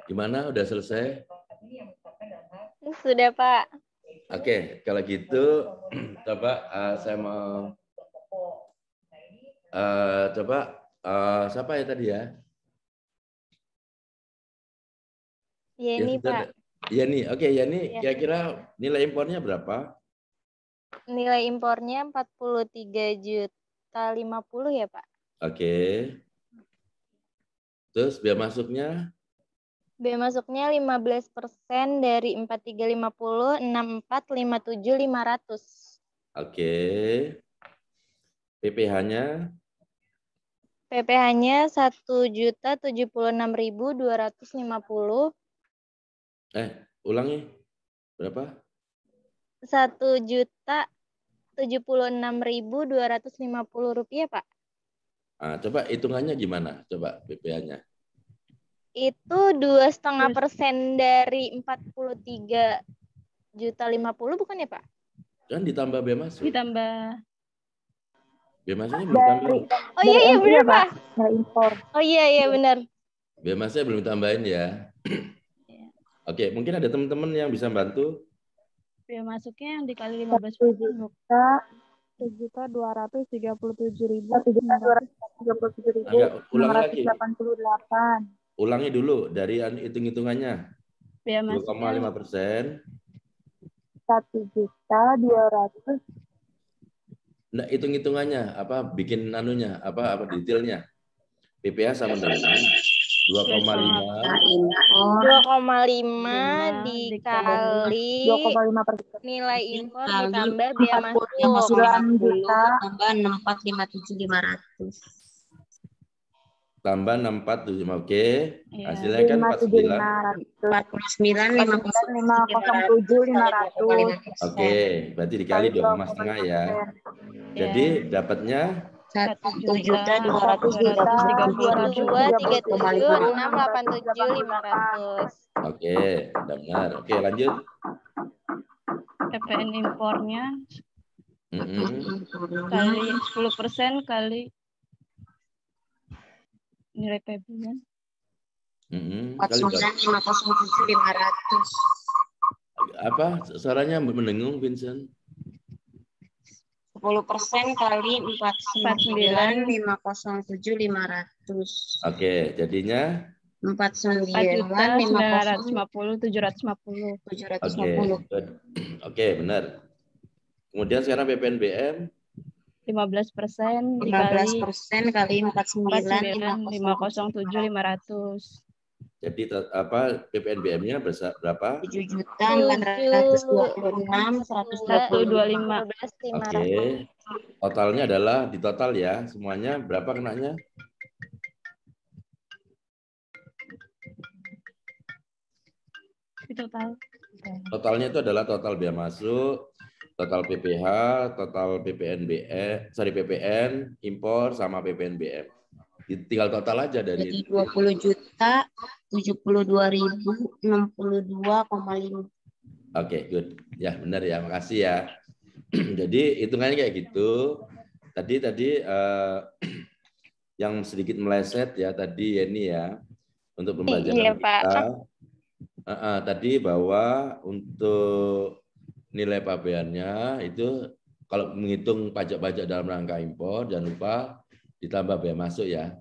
Gimana? Udah selesai? Sudah, Pak. Oke, kalau gitu coba saya mau Coba siapa ya tadi ya? Ya Ya, ini sudah. Pak. Ya nih, oke ya nih. Ya. Kira-kira nilai impornya berapa? Nilai impornya 43.050.000 ya Pak. Oke. Terus biaya masuknya? Biaya masuknya 15% dari 4350, 6457, 500. Oke. PPh-nya? PPh-nya 1.076.250. Ulangi. Berapa? 1.076.250 rupiah, Pak. Coba hitungannya gimana? Coba PPh-nya. Itu 2,5% dari 43.050 bukan ya, Pak? Kan ditambah biaya masuk. Ditambah. Biaya masuknya belum tambah. Oh iya benar, Pak. Nilai impor. Oh iya benar. Biaya masuknya belum tambahin ya. Oke, mungkin ada teman-teman yang bisa bantu. Biaya masuknya yang dikali 15%. 1.237.638. Agak ulangi lagi. Ulangi dulu dari hitung-hitungannya. Biaya masuknya 2,5%. 1.200.000. Nah, hitung-hitungannya apa? Bikin anunya apa detailnya? PPh sama dengan 2,5 dikali 2,5% nilai impor ditambah biaya masuk. 9 juta tambah 6457500. tambah 6475. Oke. Iya. Hasilnya kan 49.507.500. Oke, berarti dikali 2,5 ya. Jadi dapatnya 1.237.687.500. Oke, benar. Oke, lanjut. PPN impornya kali 10% kali nilai PB-nya. Kali 49.507.500. apa? Suaranya mendengung, Vincent. 10% kali 49.507.500. Oke, jadinya 4.950.750. 750. Oke, benar. Kemudian sekarang PPNBM 15% 15% kali 49.507.500. Jadi PPNBM-nya berapa? 7.426.125. Oke. Totalnya adalah di total ya, semuanya berapa kenanya? Totalnya itu adalah total biaya masuk, total PPh, total PPN, impor sama PPNBM. Tinggal total aja dari jadi 20.072.062,5. Oke, good. Ya, benar ya. Makasih ya. Jadi hitungannya kayak gitu. Tadi yang sedikit meleset ya tadi ini ya untuk pembelajaran kita. Tadi bahwa untuk nilai pabeannya itu kalau menghitung pajak-pajak dalam rangka impor jangan lupa ditambah biaya masuk ya.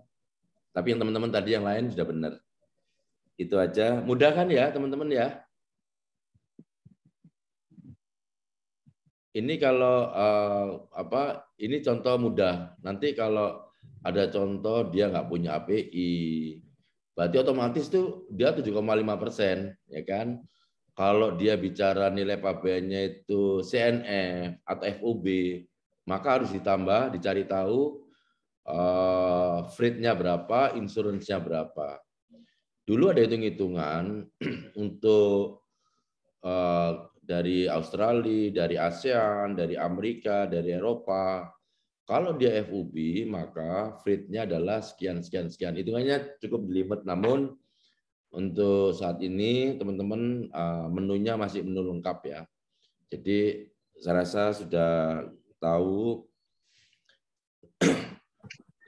Tapi yang teman-teman tadi yang lain sudah benar. Itu aja. Mudah kan ya teman-teman ya? Ini kalau ini contoh mudah. Nanti kalau ada contoh dia nggak punya API, berarti otomatis tuh dia 7,5%, ya kan? Kalau dia bicara nilai pabeannya itu CNF atau FOB, maka harus ditambah, dicari tahu freight-nya berapa, insurance-nya berapa. Dulu ada hitung-hitungan untuk dari Australia, dari ASEAN, dari Amerika, dari Eropa. Kalau dia FOB, maka freight-nya adalah sekian. Hitungannya cukup jelimet, namun untuk saat ini teman-teman menunya masih menu lengkap ya. Jadi saya rasa sudah tahu.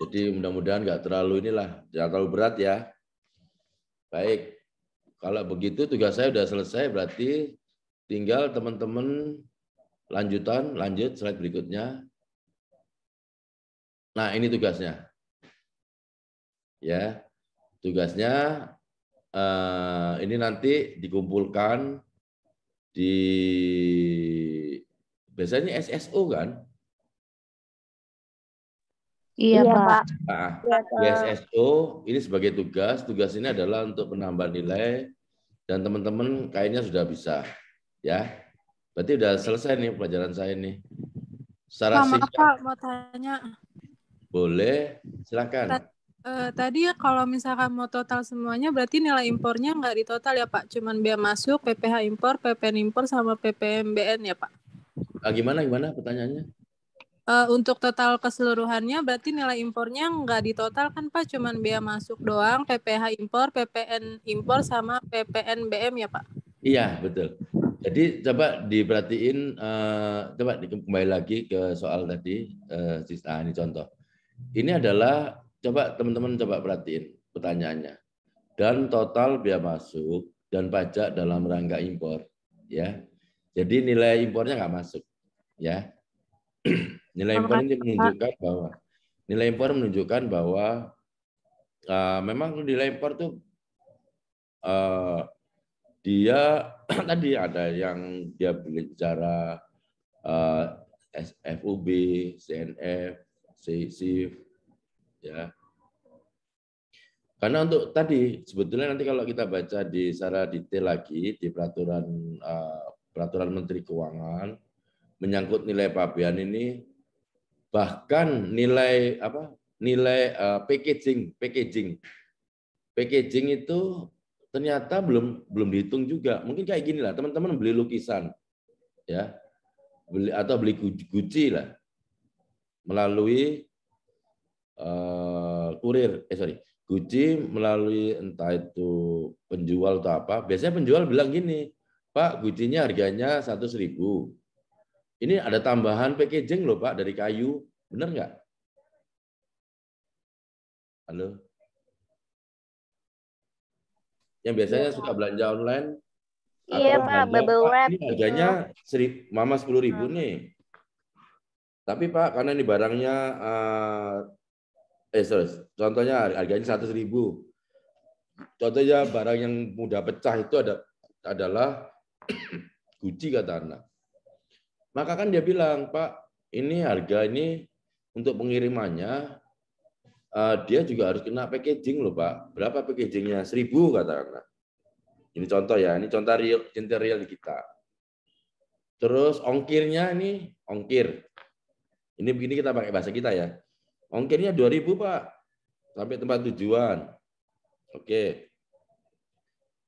Jadi mudah-mudahan nggak terlalu jangan terlalu berat ya. Baik, kalau begitu tugas saya sudah selesai, berarti tinggal teman-teman lanjut slide berikutnya. Nah, ini tugasnya. Ya, tugasnya ini nanti dikumpulkan di biasanya SSO kan? Iya, Pak. Nah, Iya, di Pak. SSO ini sebagai tugas ini adalah untuk menambah nilai dan teman-teman kayaknya sudah bisa, ya. Berarti udah selesai nih pelajaran saya nih. Secara Maaf singkat, Pak, mau tanya. boleh, silakan. Tadi ya kalau misalkan mau total semuanya berarti nilai impornya nggak ditotal ya Pak? Cuman biaya masuk, PPh impor, PPN impor, sama PPMBN ya Pak? Gimana pertanyaannya? Untuk total keseluruhannya berarti nilai impornya nggak ditotal kan Pak? Cuman biaya masuk doang, PPh impor, PPN impor, sama PPNBM ya Pak? Iya, betul. Jadi coba diperhatiin, coba kembali lagi ke soal tadi, ini contoh. Ini adalah, coba teman-teman coba perhatiin pertanyaannya. Dan total biaya masuk dan pajak dalam rangka impor, ya. Jadi nilai impornya nggak masuk, ya. Nilai impor ini menunjukkan bahwa memang nilai impor tuh dia tadi ada yang dia bicara FUB, CNF, SIF, ya. Karena untuk tadi sebetulnya nanti kalau kita baca di secara detail lagi di peraturan Menteri Keuangan menyangkut nilai pabean ini, bahkan nilai packaging itu ternyata belum dihitung juga. Mungkin kayak gini lah, teman-teman beli lukisan, ya, beli Gucci lah melalui kurir, Gucci melalui entah itu penjual atau apa. Biasanya penjual bilang gini, Pak, Gucci-nya harganya 100.000. Ini ada tambahan packaging loh Pak dari kayu, benar nggak? Halo? Yang biasanya suka belanja online, Iya atau Pak, belanja, bubble Pak, wrap. ini harganya Mama 10.000 nih. Tapi Pak, karena ini barangnya, contohnya harganya 100.000. Contohnya barang yang mudah pecah itu adalah Gucci kata anak. Maka kan dia bilang, Pak, ini harga ini untuk pengirimannya, dia juga harus kena packaging loh Pak. Berapa packagingnya? 1.000 kata anak. Ini contoh ya, ini contoh real kita. Terus ongkirnya ini, ongkir. Ini begini kita pakai bahasa kita ya. Ongkirnya 2.000 Pak, sampai tempat tujuan. Oke.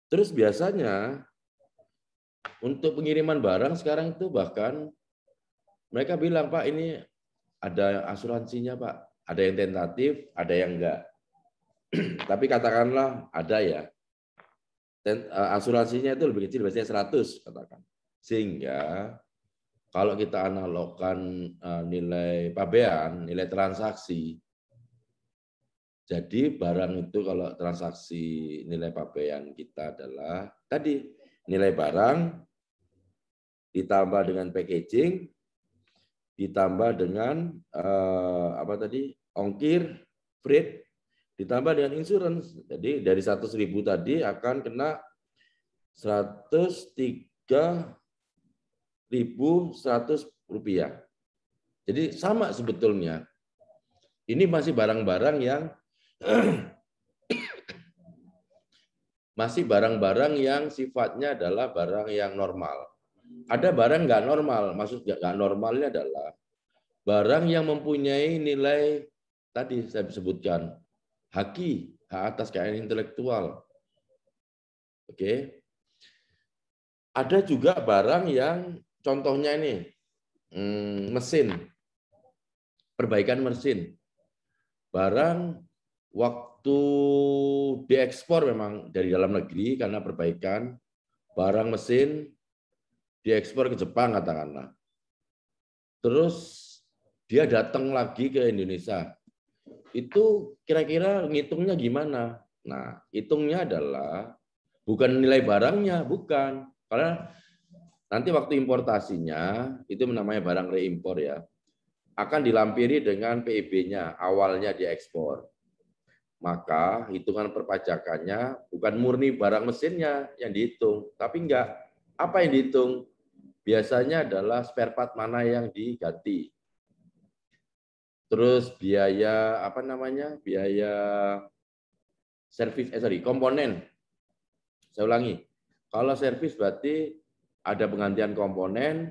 Terus biasanya untuk pengiriman barang sekarang itu bahkan mereka bilang, Pak, ini ada asuransinya Pak. Ada yang tentatif, ada yang enggak. Tapi katakanlah ada ya. Asuransinya itu lebih kecil, biasanya 100 katakan. Sehingga kalau kita analogkan nilai pabean, nilai transaksi, jadi barang itu kalau transaksi nilai pabean kita adalah tadi nilai barang ditambah dengan packaging, ditambah dengan ongkir, freight, ditambah dengan insurance. Jadi dari 100.000 tadi akan kena 103.100 rupiah. Jadi sama sebetulnya. Ini masih barang-barang yang sifatnya adalah barang yang normal. Ada barang nggak normal. Maksud nggak normalnya adalah barang yang mempunyai nilai tadi saya sebutkan hak atas kekayaan intelektual. Oke. Ada juga barang yang contohnya ini mesin, perbaikan mesin. Barang waktu diekspor memang dari dalam negeri karena perbaikan, barang mesin diekspor ke Jepang katakanlah. Terus dia datang lagi ke Indonesia. Itu kira-kira ngitungnya gimana? Nah, hitungnya adalah bukan nilai barangnya, bukan. Karena nanti waktu importasinya itu namanya barang reimpor ya. akan dilampiri dengan PIB-nya, awalnya diekspor. Maka hitungan perpajakannya bukan murni barang mesinnya yang dihitung, tapi enggak. Apa yang dihitung? Biasanya adalah spare part mana yang diganti. Terus biaya apa namanya? Biaya servis, komponen. Saya ulangi. Kalau servis berarti ada penggantian komponen,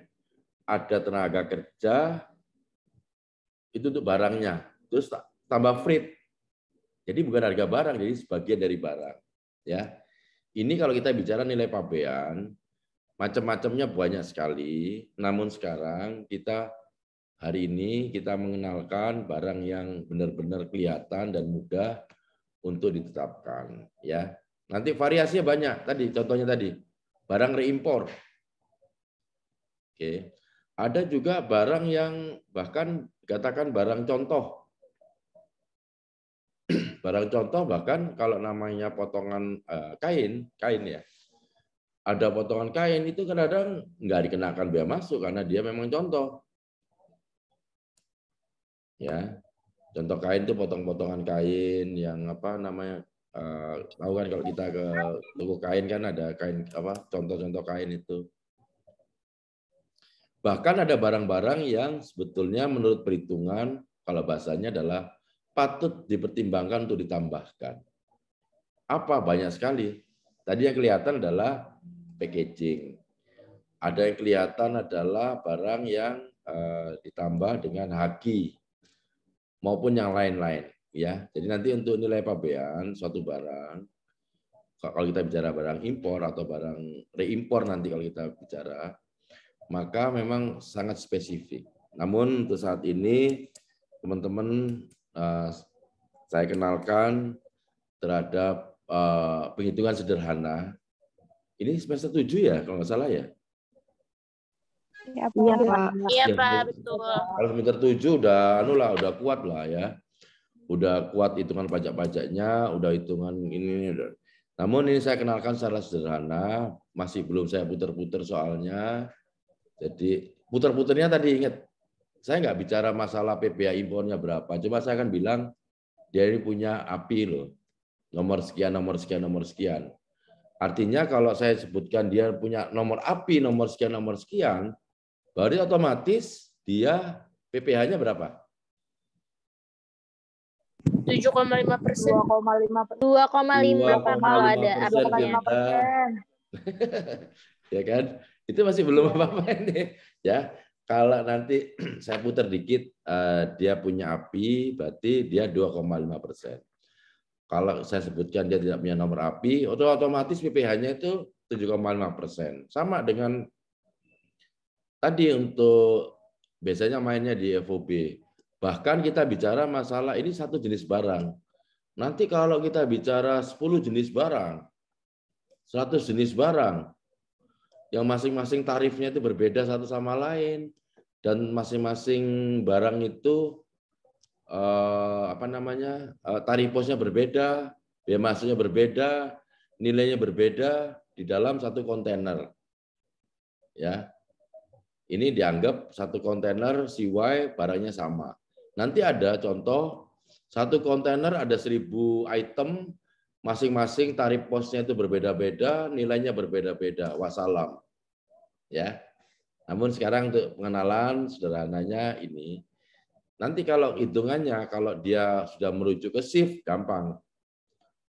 ada tenaga kerja, itu untuk barangnya. Terus tambah freight. Jadi bukan harga barang, jadi sebagian dari barang. Ya, ini kalau kita bicara nilai pabean, macam-macamnya banyak sekali. Namun sekarang kita hari ini kita mengenalkan barang yang benar-benar kelihatan dan mudah untuk ditetapkan. Ya, nanti variasinya banyak. Tadi contohnya tadi barang reimpor. Oke, ada juga barang yang bahkan dikatakan barang contoh. Barang contoh bahkan kalau namanya potongan kain ya, ada potongan kain itu kadang-kadang nggak dikenakan bea masuk karena dia memang contoh. Ya, contoh kain itu potong-potongan kain yang apa namanya, tahu kan kalau kita ke toko kain kan ada kain apa contoh-contoh kain itu. Bahkan ada barang-barang yang sebetulnya menurut perhitungan kalau bahasanya adalah patut dipertimbangkan untuk ditambahkan. Apa? Banyak sekali. Tadi yang kelihatan adalah packaging. Ada yang kelihatan adalah barang yang ditambah dengan haki maupun yang lain-lain. Ya, jadi nanti untuk nilai pabean suatu barang, kalau kita bicara barang impor atau barang reimpor nanti kalau kita bicara, maka memang sangat spesifik. Namun untuk saat ini teman-teman saya kenalkan terhadap penghitungan sederhana. Ini semester 7 ya, kalau nggak salah ya? Iya, Pak. Iya, Ya, Pak, betul. kalau semester 7 udah kuat lah ya. Udah kuat hitungan pajak-pajaknya, udah hitungan ini. Namun ini saya kenalkan secara sederhana, masih belum saya putar-putar soalnya. Jadi putar-putarnya tadi ingat, saya nggak bicara masalah PPh impornya berapa, cuma saya akan bilang dia ini punya API loh, nomor sekian, nomor sekian, nomor sekian. Artinya kalau saya sebutkan dia punya nomor API, nomor sekian, berarti otomatis dia PPh-nya berapa? 7,5%. 2,5%. 2,5 Pak kalau ada 2,5%. Ya kan? Itu masih belum apa-apa ini. Ya, kalau nanti saya putar dikit, dia punya API, berarti dia 2,5%. Kalau saya sebutkan dia tidak punya nomor API, otomatis PPh-nya itu 7,5%. Sama dengan tadi untuk biasanya mainnya di FOB. Bahkan kita bicara masalah ini satu jenis barang. Nanti kalau kita bicara 10 jenis barang, 100 jenis barang, yang masing-masing tarifnya itu berbeda satu sama lain, dan masing-masing barang itu tarif posnya berbeda, biaya masuknya berbeda, nilainya berbeda di dalam satu kontainer. Ya, ini dianggap satu kontainer CY barangnya sama. Nanti ada contoh satu kontainer ada 1000 item, masing-masing tarif posnya itu berbeda-beda, nilainya berbeda-beda. Wassalam. Ya. Namun sekarang untuk pengenalan sederhananya ini. Nanti kalau hitungannya, kalau dia sudah merujuk ke shift, gampang.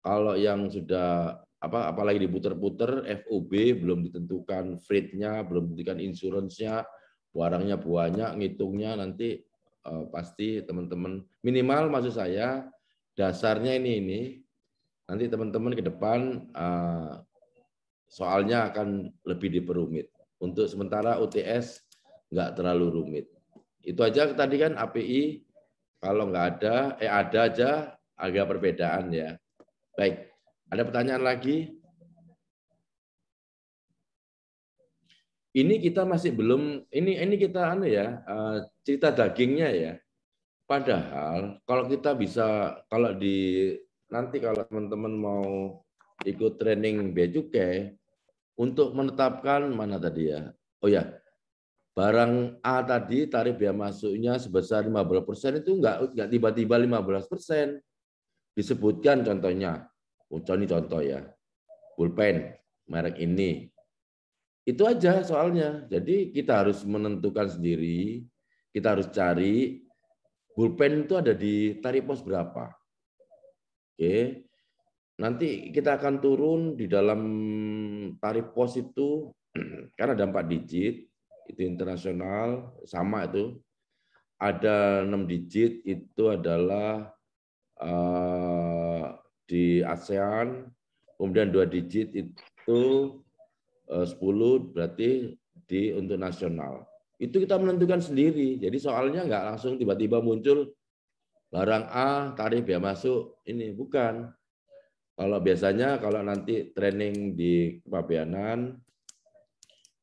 Kalau yang sudah apalagi diputer-puter, FOB belum ditentukan freight-nya, belum ditentukan insurance-nya, barangnya banyak, ngitungnya nanti pasti teman-teman minimal maksud saya dasarnya ini nanti teman-teman ke depan soalnya akan lebih diperumit. Untuk sementara UTS nggak terlalu rumit. Itu aja tadi kan API kalau nggak ada aja agak perbedaan ya. Baik, ada pertanyaan lagi? Ini kita masih belum ini kita cerita dagingnya ya. Padahal kalau kita bisa nanti kalau teman-teman mau ikut training bea cukai untuk menetapkan mana tadi ya. Oh ya. barang A tadi tarif biaya masuknya sebesar 15% itu enggak tiba-tiba 15%. Disebutkan contohnya, ini contoh ya, pulpen merek ini. Itu aja soalnya. Jadi kita harus menentukan sendiri, kita harus cari pulpen itu ada di tarif pos berapa. Oke. Nanti kita akan turun di dalam tarif pos itu, karena ada 4 digit, itu internasional, sama itu. Ada 6 digit, itu adalah di ASEAN, kemudian 2 digit itu 10 berarti untuk nasional. Itu kita menentukan sendiri. Jadi soalnya nggak langsung tiba-tiba muncul barang A tarif biaya masuk ini, bukan. Kalau biasanya kalau nanti training di kepabeanan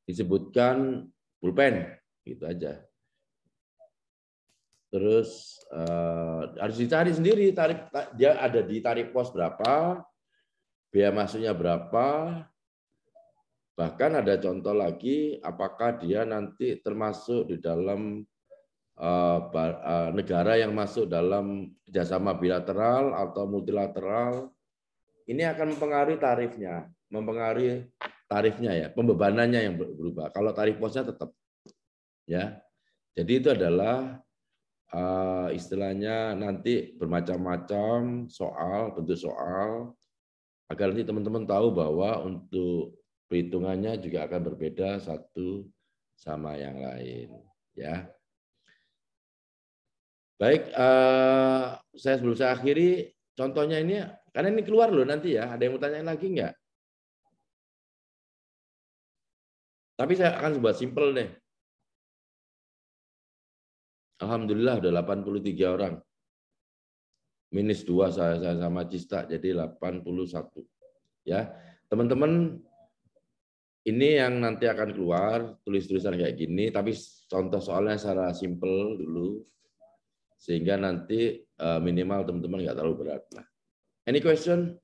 disebutkan pulpen, gitu aja. Terus harus dicari sendiri tarif, dia ada di tarif pos berapa, biaya masuknya berapa. Bahkan ada contoh lagi, apakah dia nanti termasuk di dalam negara yang masuk dalam kerjasama bilateral atau multilateral. Ini akan mempengaruhi tarifnya ya, pembebanannya yang berubah. Kalau tarif posnya tetap, ya. Jadi itu adalah istilahnya nanti bermacam-macam soal, bentuk soal, agar nanti teman-teman tahu bahwa untuk perhitungannya juga akan berbeda satu sama yang lain, ya. Baik, sebelum saya akhiri, contohnya ini, karena ini keluar loh nanti ya, ada yang mau tanyain lagi nggak? Tapi saya akan buat simpel deh. Alhamdulillah udah 83 orang. Minus 2 saya sama Cista, jadi 81. Ya, teman-teman, ini yang nanti akan keluar, tulis-tulisan kayak gini, tapi contoh soalnya secara simpel dulu, sehingga nanti minimal teman-teman nggak terlalu berat lah. Any question?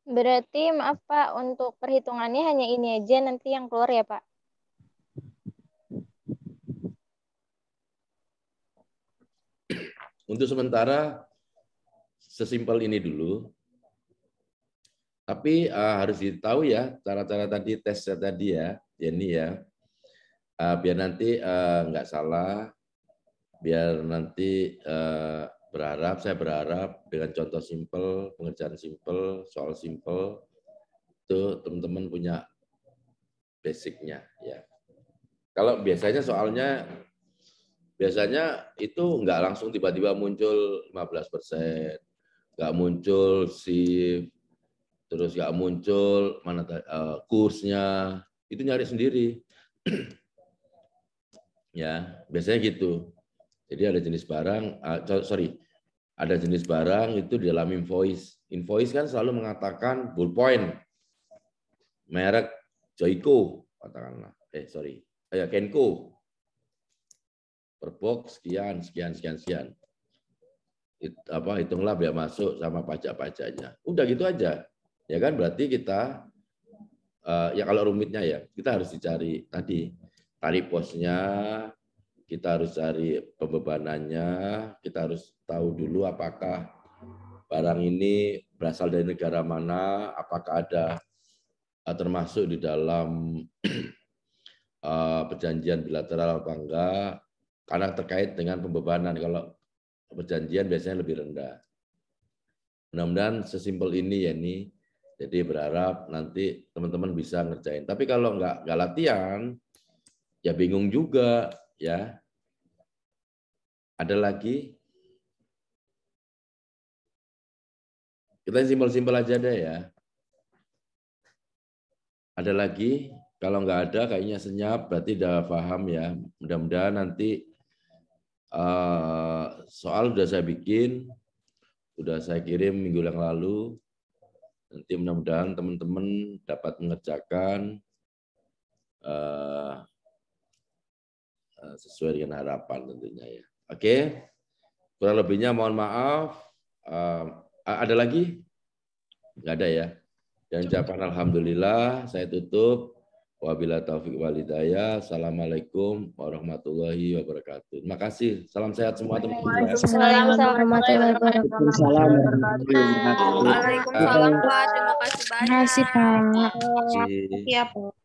Berarti maaf Pak, untuk perhitungannya hanya ini aja nanti yang keluar ya Pak? Untuk sementara sesimpel ini dulu. Tapi harus ditahu ya cara-cara tadi tesnya tadi ya, ini ya. Biar nanti nggak salah, biar nanti saya berharap dengan contoh simpel, pengerjaan simpel, soal simpel, itu teman-teman punya basicnya ya. Kalau biasanya soalnya itu nggak langsung tiba-tiba muncul 15%, nggak muncul shift, terus nggak muncul mana kursnya, itu nyari sendiri. Ya, biasanya gitu. Jadi ada jenis barang, ada jenis barang itu di dalam invoice. Invoice kan selalu mengatakan ballpoint, merek Joico, katakanlah. Kenko. Per box sekian. Hitunglah biaya masuk sama pajak-pajaknya. Udah gitu aja. Ya kan, berarti kita, ya kalau rumitnya ya, kita harus dicari tadi tarif posnya, kita harus cari pembebanannya, kita harus tahu dulu apakah barang ini berasal dari negara mana, apakah ada termasuk di dalam perjanjian bilateral apa enggak, karena terkait dengan pembebanan. Kalau perjanjian biasanya lebih rendah. Mudah-mudahan sesimpel ini ya ini. Jadi berharap nanti teman-teman bisa ngerjain. Tapi kalau nggak latihan, ya bingung juga ya. Ada lagi? Kita simpel-simpel aja deh ya. Ada lagi? Kalau nggak ada kayaknya senyap, berarti udah paham ya. Mudah-mudahan nanti soal udah saya bikin, udah saya kirim minggu yang lalu. Nanti mudah-mudahan teman-teman dapat mengerjakan sesuai dengan harapan tentunya ya. Oke, kurang lebihnya mohon maaf. Ada lagi? Nggak ada ya. Dan ucapan alhamdulillah, saya tutup. Wabillahi taufiq wal hidayah. Assalamualaikum warahmatullahi wabarakatuh. Terima kasih. Salam sehat semua teman-teman. Waalaikumsalam warahmatullahi Waalaikumsalam. Waalaikumsalam Pak, terima kasih banyak. Terima kasih, Pak. Terima kasih. Iya, Pak.